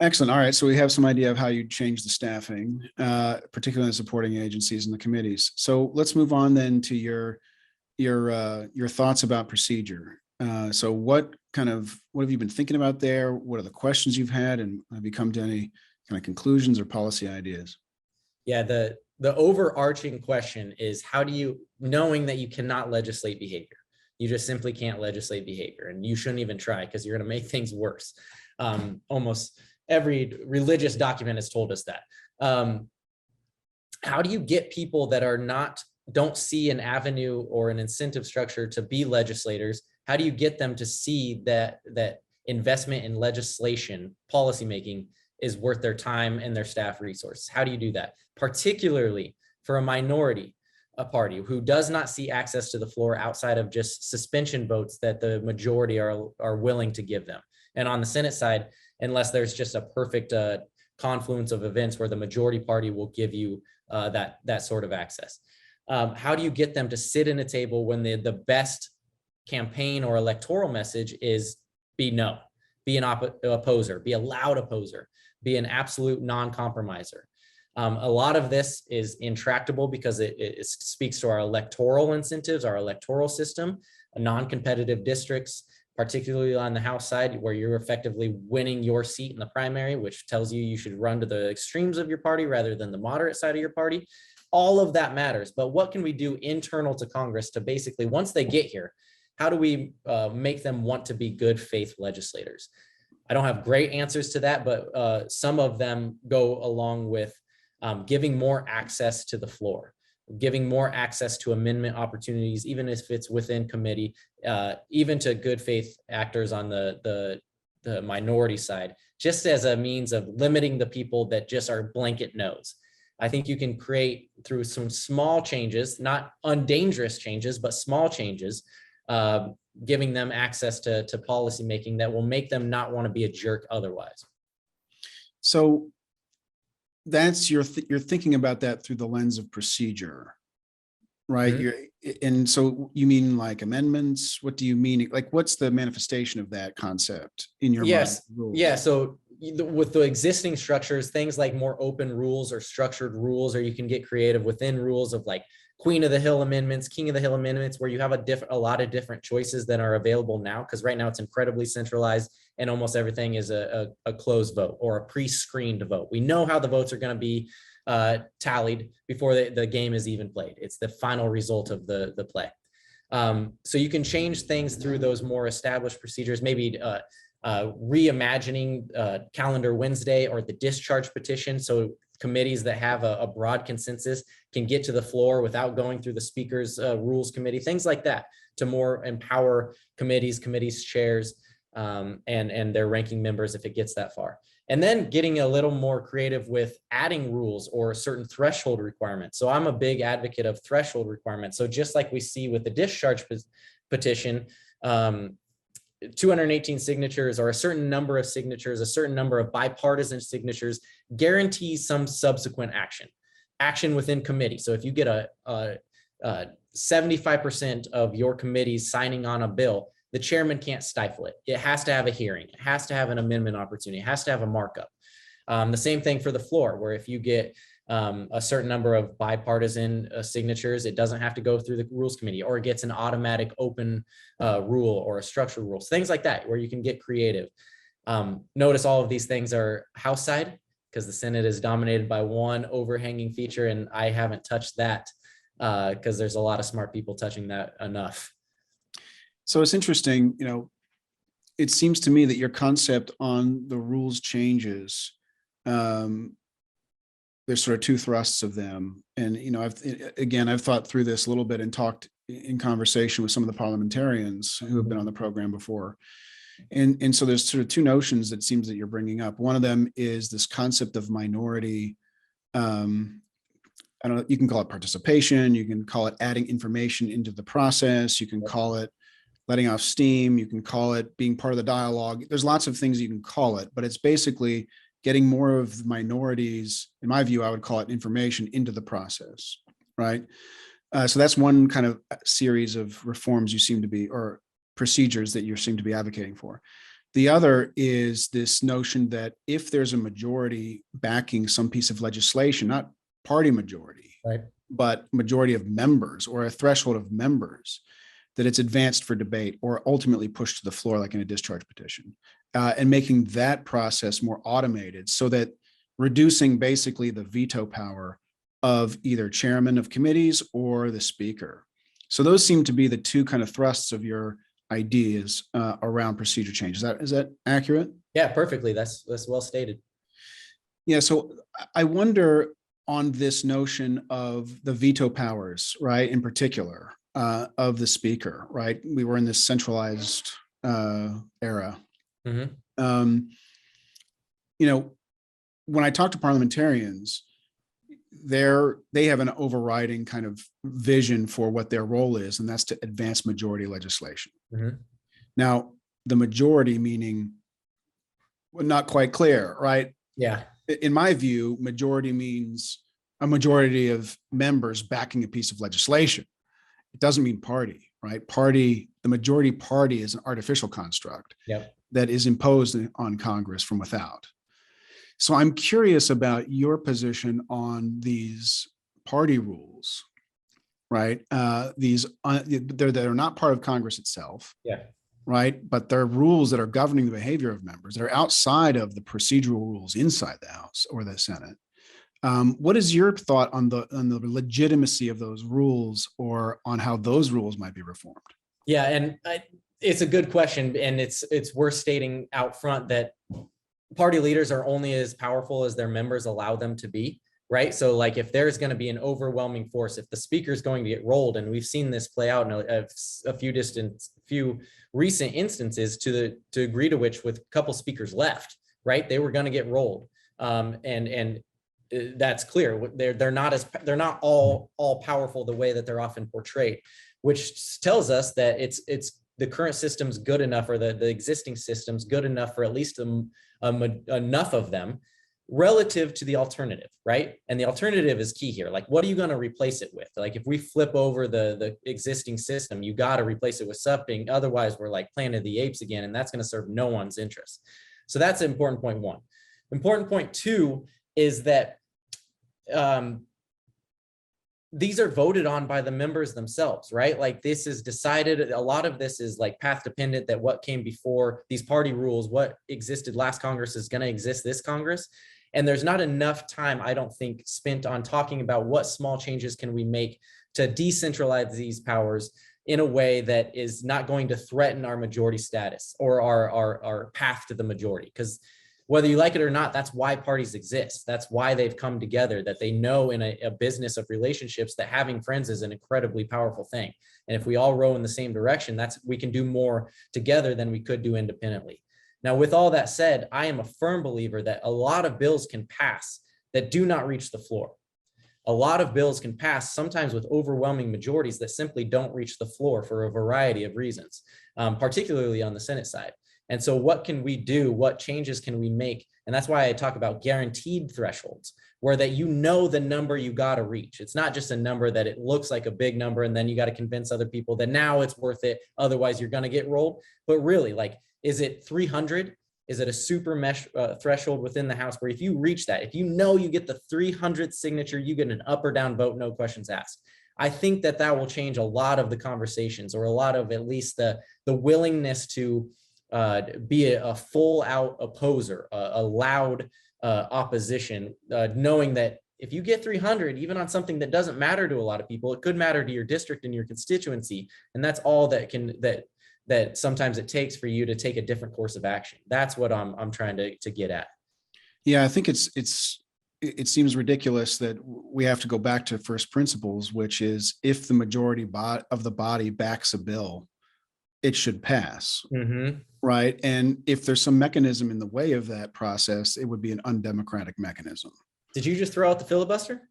[SPEAKER 1] Excellent. All right. So we have some idea of how you change the staffing, particularly in supporting agencies and the committees. So let's move on then to your thoughts about procedure. So what have you been thinking about there? What are the questions you've had, and have you come to any kind of conclusions or policy ideas?
[SPEAKER 2] Yeah, the overarching question is, how do you, knowing that you cannot legislate behavior, you just simply can't legislate behavior, and you shouldn't even try because you're going to make things worse. Almost every religious document has told us that. How do you get people that don't see an avenue or an incentive structure to be legislators? How do you get them to see that investment in legislation, policymaking, is worth their time and their staff resources? How do you do that? Particularly for a minority, a party who does not see access to the floor outside of just suspension votes that the majority are willing to give them. And on the Senate side, unless there's just a perfect confluence of events where the majority party will give you that sort of access. How do you get them to sit in a table when the best campaign or electoral message is be no, be an opposer, be a loud opposer, be an absolute non-compromiser? A lot of this is intractable because it speaks to our electoral incentives, our electoral system, non-competitive districts, particularly on the House side, where you're effectively winning your seat in the primary, which tells you should run to the extremes of your party rather than the moderate side of your party. All of that matters. But what can we do internal to Congress to basically, once they get here, how do we make them want to be good faith legislators? I don't have great answers to that, but some of them go along with giving more access to the floor, giving more access to amendment opportunities, even if it's within committee, even to good faith actors on the minority side, just as a means of limiting the people that just are blanket no's. I think you can create, through some small changes, not undangerous changes, but small changes, giving them access to policy making that will make them not want to be a jerk otherwise.
[SPEAKER 1] So that's you're thinking about that through the lens of procedure, right? Mm-hmm. And so you mean like amendments? What do you mean? Like, what's the manifestation of that concept in your mind?
[SPEAKER 2] Yeah. So with the existing structures, things like more open rules or structured rules, or you can get creative within rules of like Queen of the Hill amendments, King of the Hill amendments, where you have a lot of different choices that are available now. Because right now it's incredibly centralized and almost everything is a closed vote or a pre-screened vote. We know how the votes are going to be tallied before the game is even played. It's the final result of the play. So you can change things through those more established procedures, maybe reimagining calendar Wednesday or the discharge petition. So committees that have a broad consensus can get to the floor without going through the speaker's rules committee, things like that, to more empower committees chairs, and their ranking members if it gets that far. And then getting a little more creative with adding rules or certain threshold requirements. So I'm a big advocate of threshold requirements. So just like we see with the discharge petition, 218 signatures or a certain number of signatures, a certain number of bipartisan signatures guarantees some subsequent action within committee. So if you get a 75% of your committees signing on a bill, the chairman can't stifle it. It has to have a hearing. It has to have an amendment opportunity. It has to have a markup. The same thing for the floor, where if you get a certain number of bipartisan signatures, it doesn't have to go through the rules committee, or it gets an automatic open rule or a structural rules, things like that, where you can get creative. Notice all of these things are House side, because the Senate is dominated by one overhanging feature, and I haven't touched that because there's a lot of smart people touching that enough.
[SPEAKER 1] So it's interesting, it seems to me that your concept on the rules changes, there's sort of two thrusts of them. And, I've thought through this a little bit and talked in conversation with some of the parliamentarians who have been on the program before. And so there's sort of two notions that seems that you're bringing up. One of them is this concept of minority. I don't know, you can call it participation, you can call it adding information into the process, you can call it letting off steam, you can call it being part of the dialogue. There's lots of things you can call it, but it's basically getting more of the minorities, in my view, I would call it information into the process, right? So that's one kind of series of reforms you seem to be, or procedures that you seem to be advocating for. The other is this notion that if there's a majority backing some piece of legislation, not party majority,
[SPEAKER 2] right,
[SPEAKER 1] but majority of members or a threshold of members, that it's advanced for debate or ultimately pushed to the floor, like in a discharge petition, and making that process more automated so that reducing basically the veto power of either chairman of committees or the speaker. So those seem to be the two kind of thrusts of your ideas around procedure change. Is that accurate?
[SPEAKER 2] Yeah, perfectly. That's well stated.
[SPEAKER 1] Yeah. So I wonder on this notion of the veto powers, right? In particular, of the speaker, right? We were in this centralized era.
[SPEAKER 2] Mm-hmm.
[SPEAKER 1] You know, when I talk to parliamentarians, they have an overriding kind of vision for what their role is, and that's to advance majority legislation.
[SPEAKER 2] Mm-hmm.
[SPEAKER 1] Now, the majority meaning not quite clear, right?
[SPEAKER 2] Yeah.
[SPEAKER 1] In my view, majority means a majority of members backing a piece of legislation. It doesn't mean party, right? The majority party is an artificial construct that is imposed on Congress from without. So I'm curious about your position on these party rules, right? They're not part of Congress itself, right? But they're rules that are governing the behavior of members. They're outside of the procedural rules inside the House or the Senate. What is your thought on the legitimacy of those rules, or on how those rules might be reformed?
[SPEAKER 2] Yeah, and it's a good question, and it's worth stating out front that party leaders are only as powerful as their members allow them to be, right? So like if there's going to be an overwhelming force, if the speaker is going to get rolled, and we've seen this play out in a few recent instances to the degree to which with a couple speakers left, right? They were going to get rolled. And that's clear. They're not all powerful the way that they're often portrayed, which tells us that it's the current system's good enough, or the existing system's good enough for at least enough of them relative to the alternative, right? And the alternative is key here. Like, what are you going to replace it with? Like, if we flip over the existing system, you got to replace it with something. Otherwise, we're like Planet of the Apes again, and that's going to serve no one's interest. So that's important point one. Important point two is that these are voted on by the members themselves, right? Like, this is decided. A lot of this is like path dependent, that what came before these party rules, what existed last Congress is going to exist this Congress. And there's not enough time, I don't think, spent on talking about what small changes can we make to decentralize these powers in a way that is not going to threaten our majority status or our path to the majority. Because whether you like it or not, that's why parties exist. That's why they've come together, that they know in a business of relationships that having friends is an incredibly powerful thing. And if we all row in the same direction, we can do more together than we could do independently. Now, with all that said, I am a firm believer that a lot of bills can pass that do not reach the floor. A lot of bills can pass sometimes with overwhelming majorities that simply don't reach the floor for a variety of reasons, particularly on the Senate side. And so what can we do? What changes can we make? And that's why I talk about guaranteed thresholds, where that the number you got to reach. It's not just a number that it looks like a big number, and then you got to convince other people that now it's worth it. Otherwise, you're going to get rolled. But really, like, is it 300? Is it a super mesh threshold within the House where if you reach that, if you get the 300th signature, you get an up or down vote, no questions asked. I think that will change a lot of the conversations, or a lot of at least the willingness to be a full out opposer, a loud opposition, knowing that if you get 300, even on something that doesn't matter to a lot of people, it could matter to your district and your constituency. And that's all that sometimes it takes for you to take a different course of action. That's what I'm trying to get at.
[SPEAKER 1] Yeah, I think it's it seems ridiculous that we have to go back to first principles, which is if the majority of the body backs a bill, it should pass.
[SPEAKER 2] Mhm.
[SPEAKER 1] Right. And if there's some mechanism in the way of that process, it would be an undemocratic mechanism.
[SPEAKER 2] Did you just throw out the filibuster?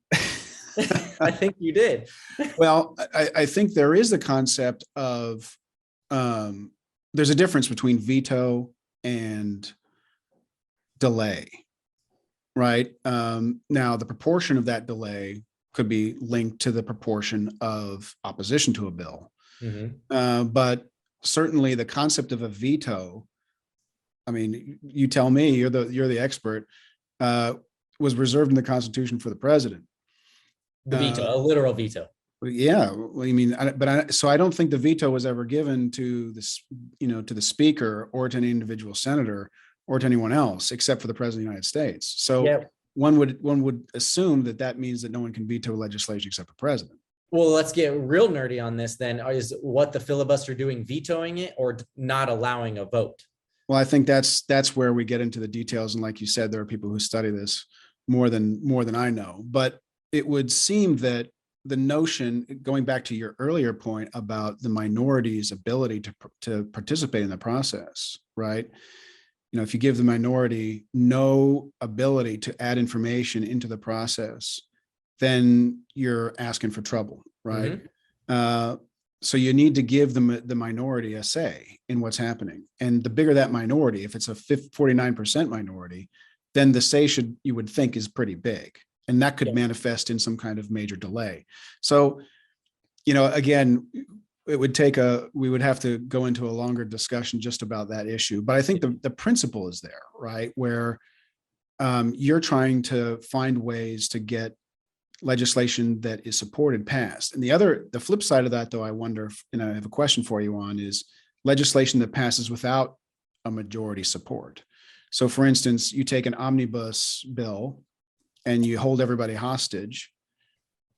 [SPEAKER 2] I think you did.
[SPEAKER 1] Well, I think there is the concept of there's a difference between veto and delay, right? Now, the proportion of that delay could be linked to the proportion of opposition to a bill. But certainly the concept of a veto, I mean, you tell me, you're the expert, was reserved in the Constitution for the president.
[SPEAKER 2] The veto, a literal veto.
[SPEAKER 1] Yeah, well, I mean, so I don't think the veto was ever given to this, to the speaker or to an individual senator or to anyone else except for the president of the United States. So
[SPEAKER 2] Yep.
[SPEAKER 1] one would assume that means that no one can veto legislation except the president.
[SPEAKER 2] Well, let's get real nerdy on this then. Is what the filibuster doing, vetoing it or not allowing a vote?
[SPEAKER 1] Well, I think that's where we get into the details. And like you said, there are people who study this more than I know. But it would seem that the notion, going back to your earlier point about the minority's ability to participate in the process, right? If you give the minority no ability to add information into the process, then you're asking for trouble, right? So you need to give the minority a say in what's happening. And the bigger that minority, if it's a 49% minority, then the say you would think is pretty big. And that could manifest in some kind of major delay. So, again, we would have to go into a longer discussion just about that issue. But I think the principle is there, right? Where you're trying to find ways to get legislation that is supported passed. And the flip side of that, though, I wonder, and I have a question for you on, is legislation that passes without a majority support. So for instance, you take an omnibus bill and you hold everybody hostage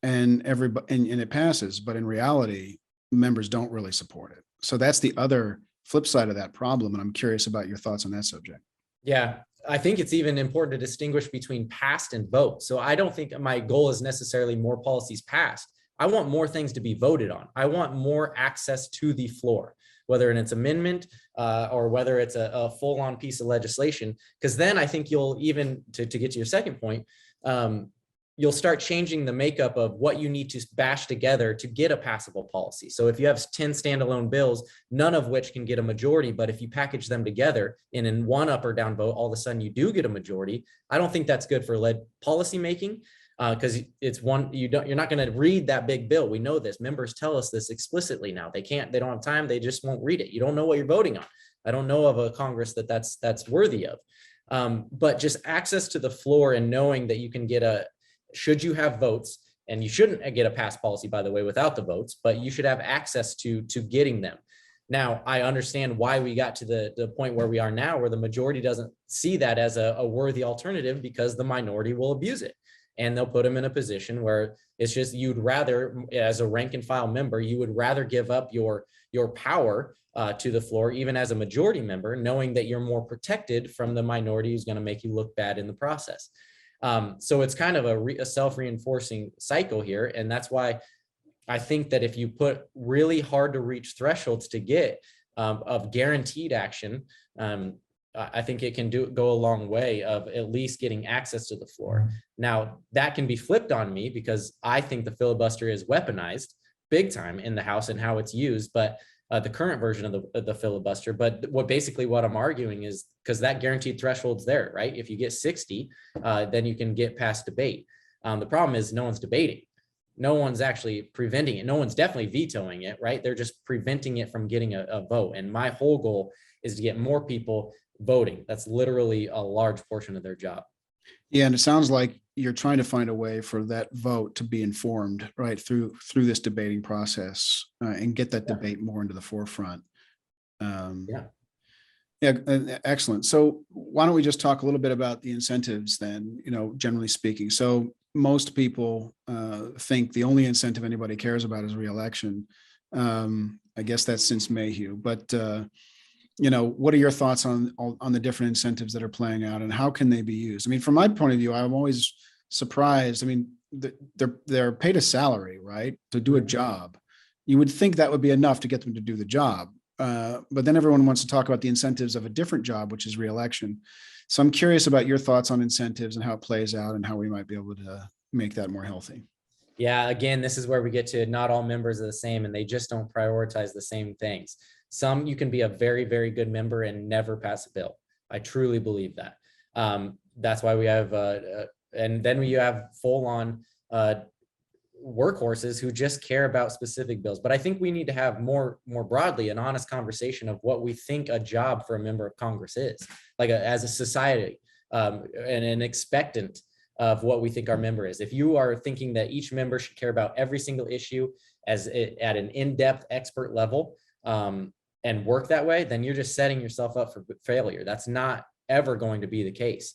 [SPEAKER 1] and it passes, but in reality, members don't really support it. So that's the other flip side of that problem. And I'm curious about your thoughts on that subject.
[SPEAKER 2] Yeah, I think it's even important to distinguish between passed and vote. So I don't think my goal is necessarily more policies passed. I want more things to be voted on. I want more access to the floor, whether it's amendment or whether it's a full-on piece of legislation, because then I think you'll even, to get to your second point, you'll start changing the makeup of what you need to bash together to get a passable policy. So if you have 10 standalone bills, none of which can get a majority, but if you package them together and in one up or down vote, all of a sudden you do get a majority. I don't think that's good for policy making, because you're not going to read that big bill. We know this. Members tell us this explicitly now. They don't have time. They just won't read it. You don't know what you're voting on. I don't know of a Congress that's worthy of. But just access to the floor and knowing that you can get should you have votes, and you shouldn't get a passed policy, by the way, without the votes, but you should have access to getting them. Now, I understand why we got to the point where we are now, where the majority doesn't see that as a worthy alternative, because the minority will abuse it. And they'll put them in a position where it's just, you'd rather, as a rank and file member, you would rather give up your power to the floor, even as a majority member, knowing that you're more protected from the minority who's going to make you look bad in the process. So it's kind of a self-reinforcing cycle here. And that's why I think that if you put really hard to reach thresholds to get of guaranteed action, I think it can go a long way of at least getting access to the floor. Now, that can be flipped on me because I think the filibuster is weaponized big time in the House and how it's used, but the current version of the filibuster. But what I'm arguing is, because that guaranteed threshold's there, right? If you get 60, then you can get past debate. The problem is no one's debating. No one's actually preventing it. No one's definitely vetoing it, right? They're just preventing it from getting a vote. And my whole goal is to get more people voting. That's literally a large portion of their job.
[SPEAKER 1] Yeah, and it sounds like you're trying to find a way for that vote to be informed, right, through this debating process, and get that debate more into the forefront. Excellent. So why don't we just talk a little bit about the incentives then, generally speaking. So most people think the only incentive anybody cares about is reelection. I guess that's since Mayhew, but what are your thoughts on the different incentives that are playing out and how can they be used? I mean, from my point of view, I'm always surprised. I mean, they're paid a salary, right, to do a job. You would think that would be enough to get them to do the job. But then everyone wants to talk about the incentives of a different job, which is reelection. So I'm curious about your thoughts on incentives and how it plays out and how we might be able to make that more healthy.
[SPEAKER 2] Yeah, again, this is where we get to not all members are the same and they just don't prioritize the same things. Some you can be a very, very good member and never pass a bill. I truly believe that. That's why we have, and then we have full on workhorses who just care about specific bills. But I think we need to have more broadly an honest conversation of what we think a job for a member of Congress is, like as a society, and an expectant of what we think our member is. If you are thinking that each member should care about every single issue at an in-depth expert level, and work that way, then you're just setting yourself up for failure. That's not ever going to be the case.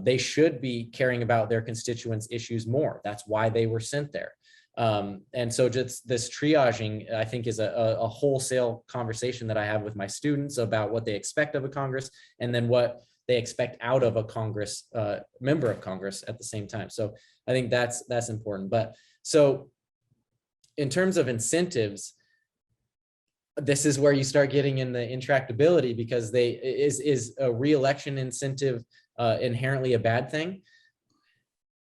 [SPEAKER 2] They should be caring about their constituents' issues more. That's why they were sent there. And so just this triaging, I think, is a wholesale conversation that I have with my students about what they expect of a Congress and then what they expect out of a Congress, member of Congress at the same time. So I think that's important. But so in terms of incentives, this is where you start getting in the intractability, because is a re-election incentive inherently a bad thing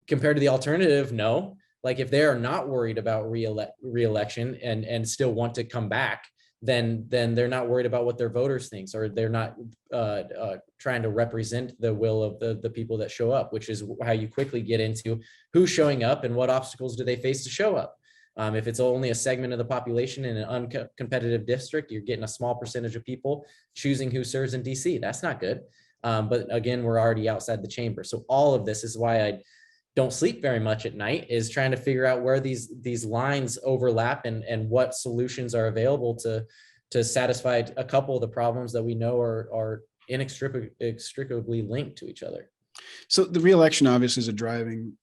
[SPEAKER 2] compared to the alternative? No. Like if they are not worried about re-election and still want to come back, then they're not worried about what their voters think, or they're not trying to represent the will of the people that show up, which is how you quickly get into who's showing up and what obstacles do they face to show up. If it's only a segment of the population in an uncompetitive district, you're getting a small percentage of people choosing who serves in DC. That's not good. But again, we're already outside the chamber. So all of this is why I don't sleep very much at night, is trying to figure out where these lines overlap and what solutions are available to satisfy a couple of the problems that we know are inextricably linked to each other.
[SPEAKER 1] So the reelection obviously is a driving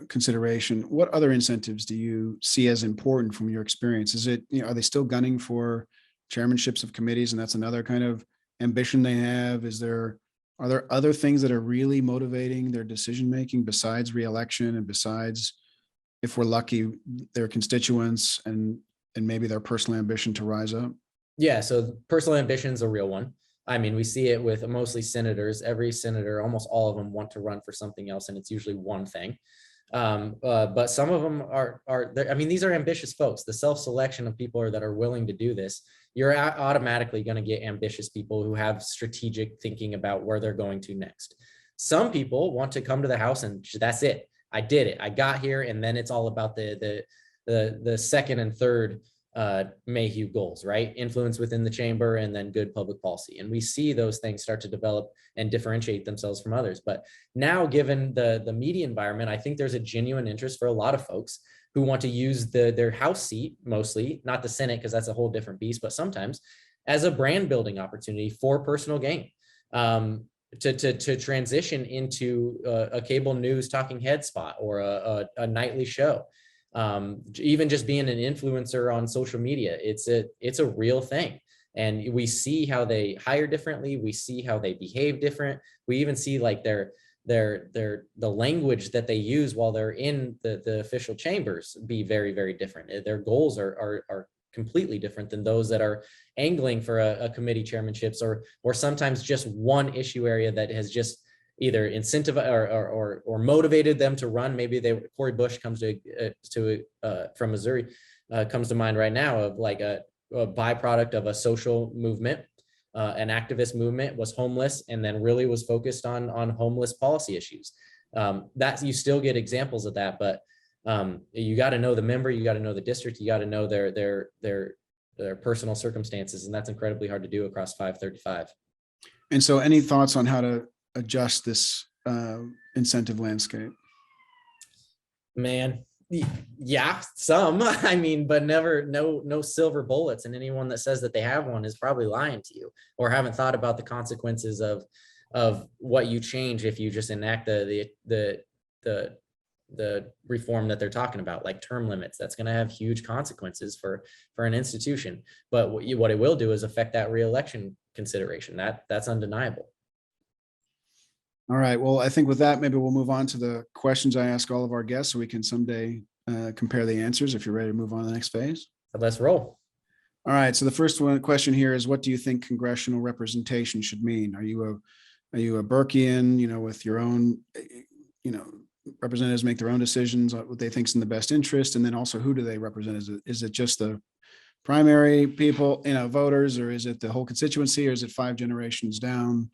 [SPEAKER 1] consideration. What other incentives do you see as important from your experience? Is it, are they still gunning for chairmanships of committees, and that's another kind of ambition they have? Are there other things that are really motivating their decision making besides reelection and besides, if we're lucky, their constituents and maybe their personal ambition to rise up?
[SPEAKER 2] Yeah, so personal ambition is a real one. I mean, we see it with mostly senators. Every senator, almost all of them, want to run for something else, and it's usually one thing. But some of them are I mean, these are ambitious folks. The self-selection of people that are willing to do this, you're automatically going to get ambitious people who have strategic thinking about where they're going to next. Some people want to come to the House and that's it. I did it. I got here, and then it's all about the second and third Mayhew goals, right? Influence within the chamber and then good public policy. And we see those things start to develop and differentiate themselves from others. But now, given the media environment, I think there's a genuine interest for a lot of folks who want to use their House seat, mostly, not the Senate, because that's a whole different beast, but sometimes as a brand building opportunity for personal gain, to transition into a cable news talking head spot or a nightly show. Even just being an influencer on social media, it's a real thing. And we see how they hire differently. We see how they behave different. We even see like the language that they use while they're in the official chambers be very, very different. Their goals are completely different than those that are angling for a committee chairmanships or sometimes just one issue area that has just either incentivized or motivated them to run. Maybe Cori Bush comes from Missouri, comes to mind right now, of like a byproduct of a social movement, an activist movement, was homeless, and then really was focused on homeless policy issues. That you still get examples of that, but you got to know the member, you got to know the district, you got to know their personal circumstances, and that's incredibly hard to do across 535.
[SPEAKER 1] And so, any thoughts on how to adjust this incentive landscape?
[SPEAKER 2] Man, yeah, some. I mean, but no silver bullets, and anyone that says that they have one is probably lying to you or haven't thought about the consequences of what you change if you just enact the reform that they're talking about, like term limits. That's going to have huge consequences for an institution. But what it will do is affect that reelection consideration. That's undeniable.
[SPEAKER 1] All right. Well, I think with that, maybe we'll move on to the questions I ask all of our guests so we can someday compare the answers if you're ready to move on to the next phase.
[SPEAKER 2] So let's roll.
[SPEAKER 1] All right. So the first one question here is, what do you think congressional representation should mean? Are you a Burkean, with your own, representatives make their own decisions on what they think is in the best interest? And then also, who do they represent? Is it just the primary people, voters, or is it the whole constituency, or is it 5 generations down?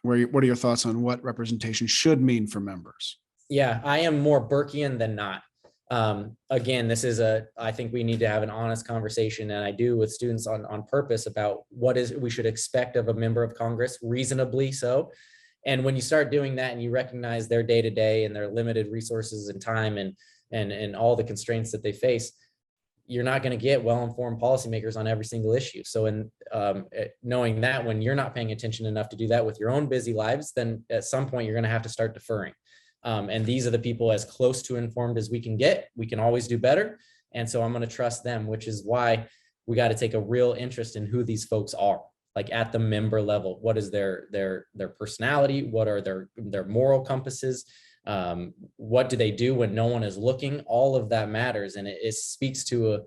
[SPEAKER 1] What are your thoughts on what representation should mean for members?
[SPEAKER 2] Yeah, I am more Burkean than not. Again, I think we need to have an honest conversation, and I do with students on purpose about what we should expect of a member of Congress, reasonably so. And when you start doing that and you recognize their day to day and their limited resources and time and all the constraints that they face, you're not going to get well-informed policymakers on every single issue. So in knowing that when you're not paying attention enough to do that with your own busy lives, then at some point you're going to have to start deferring. And these are the people as close to informed as we can get. We can always do better. And so I'm going to trust them, which is why we got to take a real interest in who these folks are, like at the member level. What is their personality? What are their moral compasses? What do they do when no one is looking? All of that matters. And it speaks to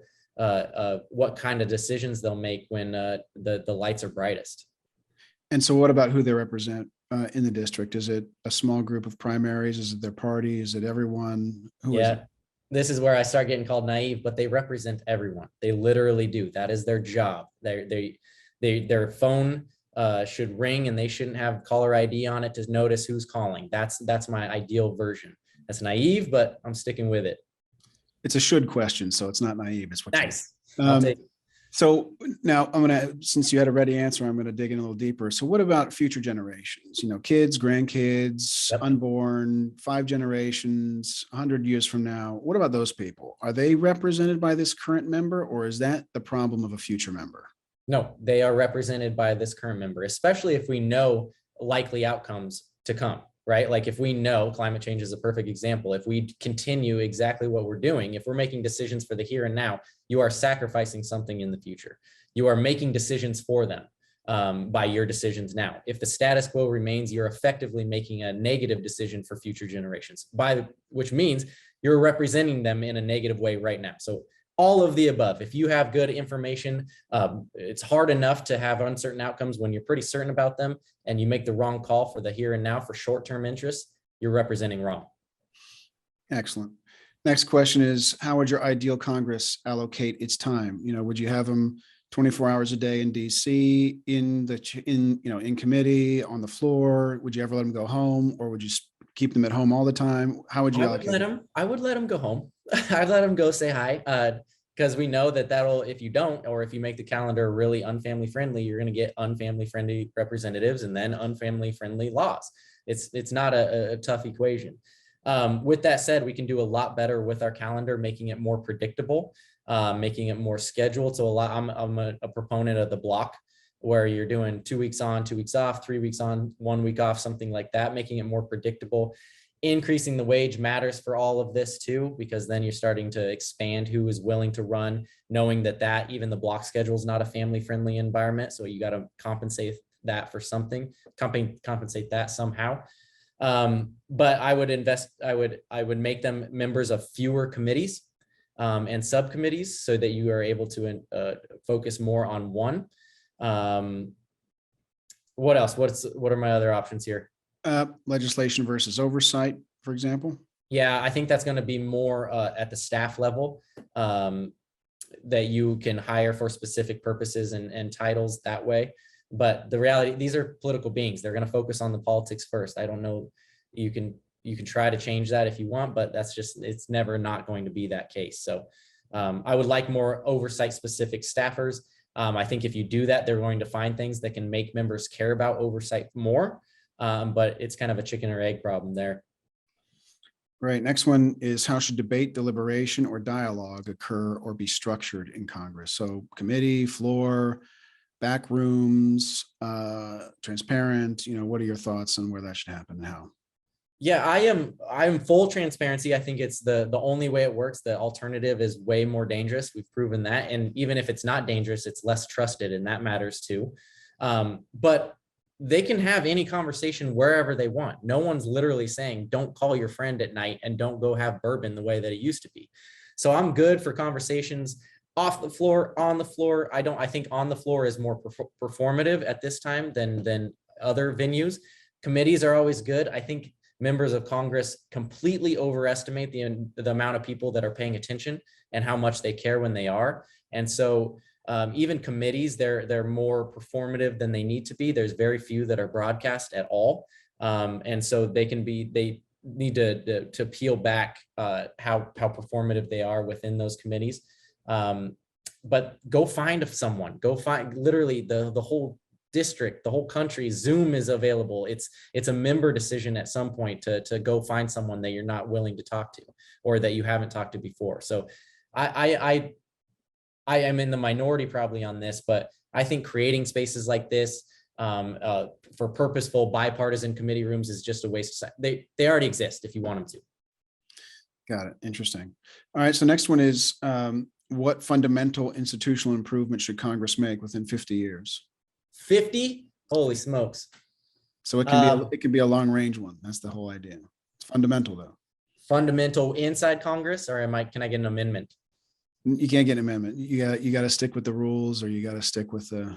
[SPEAKER 2] what kind of decisions they'll make when the lights are brightest.
[SPEAKER 1] And so what about who they represent in the district? Is it a small group of primaries? Is it their party? Is it everyone? Who is it?
[SPEAKER 2] This is where I start getting called naive, but they represent everyone. They literally do. That is their job. Their phone should ring and they shouldn't have caller ID on it to notice who's calling. That's my ideal version. That's naive, but I'm sticking with it.
[SPEAKER 1] It's a should question, so it's not naive. It's what
[SPEAKER 2] nice. I'll take it.
[SPEAKER 1] So now since you had a ready answer, I'm going to dig in a little deeper. So what about future generations? Kids, grandkids,
[SPEAKER 2] Yep.
[SPEAKER 1] Unborn, 5 generations, 100 years from now. What about those people? Are they represented by this current member, or is that the problem of a future member?
[SPEAKER 2] No, they are represented by this current member, especially if we know likely outcomes to come, right? Like if we know climate change is a perfect example, if we continue exactly what we're doing, if we're making decisions for the here and now, you are sacrificing something in the future. You are making decisions for them by your decisions now. If the status quo remains, you're effectively making a negative decision for future generations, which means you're representing them in a negative way right now. So all of the above. If you have good information, it's hard enough to have uncertain outcomes when you're pretty certain about them and you make the wrong call for the here and now for short-term interests, you're representing wrong.
[SPEAKER 1] Excellent. Next question is, how would your ideal Congress allocate its time? Would you have them 24 hours a day in DC, in committee, on the floor? Would you ever let them go home, or would you keep them at home all the time? How would you allocate?
[SPEAKER 2] I would let them go home. I'd let them go say hi. Because we know that'll, if you don't, or if you make the calendar really unfamily friendly, you're going to get unfamily friendly representatives and then unfamily friendly laws. It's not a tough equation. With that said, we can do a lot better with our calendar, making it more predictable, making it more scheduled. So I'm a proponent of the block, where you're doing 2 weeks on, 2 weeks off, 3 weeks on, 1 week off, something like that, making it more predictable. Increasing the wage matters for all of this too, because then you're starting to expand who is willing to run, knowing that even the block schedule is not a family friendly environment. So you got to compensate that for something, compensate that somehow. But I would make them members of fewer committees and subcommittees so that you are able to focus more on one. What else? What are my other options here?
[SPEAKER 1] Legislation versus oversight, for example.
[SPEAKER 2] Yeah, I think that's going to be more at the staff level, that you can hire for specific purposes and titles that way. But the reality, these are political beings. They're going to focus on the politics first. I don't know. You can try to change that if you want, but it's never not going to be that case. So I would like more oversight specific staffers. I think if you do that, they're going to find things that can make members care about oversight more. But it's kind of a chicken or egg problem there.
[SPEAKER 1] Right. Next one is, how should debate, deliberation, or dialogue occur or be structured in Congress? So committee, floor, back rooms, transparent. What are your thoughts on where that should happen and how?
[SPEAKER 2] Yeah, I'm full transparency. I think it's the only way it works. The alternative is way more dangerous. We've proven that. And even if it's not dangerous, it's less trusted, and that matters too. But they can have any conversation wherever they want. No one's literally saying, don't call your friend at night and don't go have bourbon the way that it used to be. So I'm good for conversations off the floor, on the floor. I think on the floor is more performative at this time than other venues. Committees are always good. I think members of Congress completely overestimate the amount of people that are paying attention and how much they care when they are. And so even committees, they're more performative than they need to be. There's very few that are broadcast at all. And so they need to peel back how performative they are within those committees. But go find someone, go find literally the whole district, the whole country. Zoom is available. It's a member decision at some point to go find someone that you're not willing to talk to or that you haven't talked to before. So I am in the minority probably on this, but I think creating spaces like this for purposeful bipartisan committee rooms is just a waste of time. They already exist if you want them to.
[SPEAKER 1] Got it. Interesting. All right. So next one is what fundamental institutional improvement should Congress make within 50 years?
[SPEAKER 2] 50? Holy smokes.
[SPEAKER 1] So it can be a long range one. That's the whole idea. It's fundamental though.
[SPEAKER 2] Fundamental inside Congress, or can I get an amendment?
[SPEAKER 1] You can't get an amendment. You got to stick with the rules, or you got to stick with the.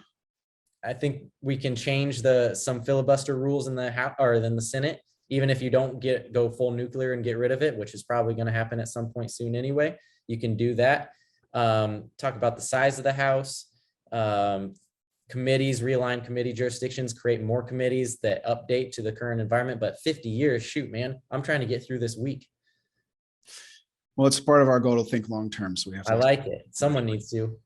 [SPEAKER 2] I think we can change some filibuster rules in the House or in the Senate, even if you don't go full nuclear and get rid of it, which is probably going to happen at some point soon anyway. You can do that. Talk about the size of the House, committees, realign committee jurisdictions, create more committees that update to the current environment. But 50 years, shoot, man, I'm trying to get through this week.
[SPEAKER 1] Well, it's part of our goal to think long term, so we have to.
[SPEAKER 2] I like it. Someone needs to.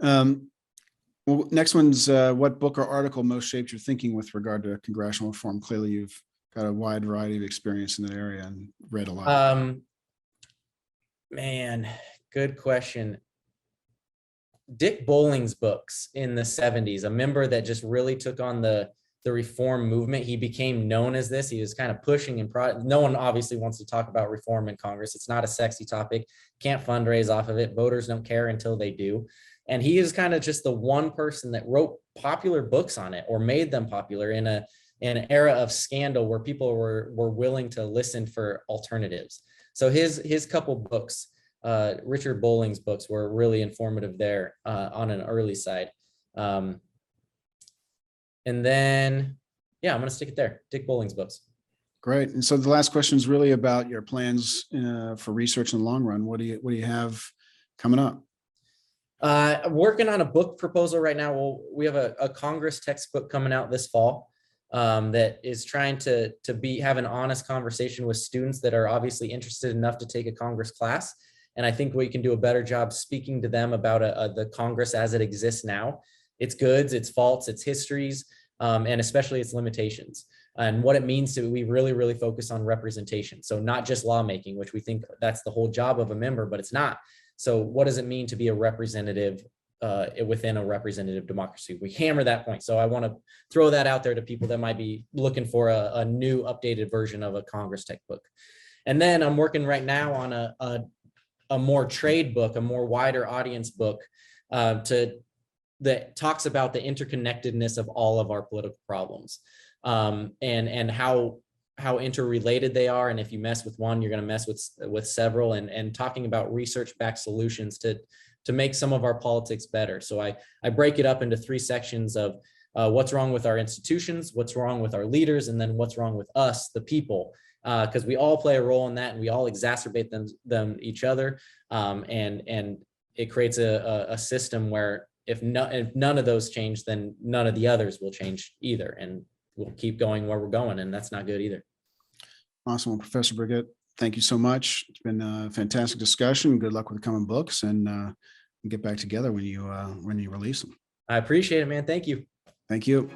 [SPEAKER 1] Well, next one's what book or article most shaped your thinking with regard to congressional reform? Clearly, you've got a wide variety of experience in that area and read a lot.
[SPEAKER 2] Man, good question. Dick Bowling's books in the 70s, a member that just really took on the reform movement. He became known as this. He was kind of pushing and no one obviously wants to talk about reform in Congress. It's not a sexy topic. Can't fundraise off of it. Voters don't care until they do. And he is kind of just the one person that wrote popular books on it or made them popular in an era of scandal where people were willing to listen for alternatives. So his couple books, Richard Bowling's books, were really informative there on an early side. And then, yeah, I'm going to stick it there. Dick Bowling's books.
[SPEAKER 1] Great. And so the last question is really about your plans for research in the long run. What do you have coming up?
[SPEAKER 2] Working on a book proposal right now. Well, we have a Congress textbook coming out this fall that is trying to have an honest conversation with students that are obviously interested enough to take a Congress class. And I think we can do a better job speaking to them about the Congress as it exists now, its goods, its faults, its histories, and especially its limitations and what it means to, we really, really focus on representation. So not just lawmaking, which we think that's the whole job of a member, but it's not. So what does it mean to be a representative within a representative democracy? We hammer that point. So I want to throw that out there to people that might be looking for a new updated version of a Congress textbook. And then I'm working right now on a more trade book, a more wider audience book that talks about the interconnectedness of all of our political problems and how interrelated they are. And if you mess with one, you're going to mess with several, and talking about research-backed solutions to make some of our politics better. So I break it up into 3 sections of what's wrong with our institutions, what's wrong with our leaders, and then what's wrong with us, the people, because we all play a role in that and we all exacerbate them each other. And it creates a system where if none of those change, then none of the others will change either. And we'll keep going where we're going, and that's not good either.
[SPEAKER 1] Awesome. Well, Professor Burgat, thank you so much. It's been a fantastic discussion. Good luck with the coming books, and we'll get back together when you release them.
[SPEAKER 2] I appreciate it, man. Thank you.
[SPEAKER 1] Thank you.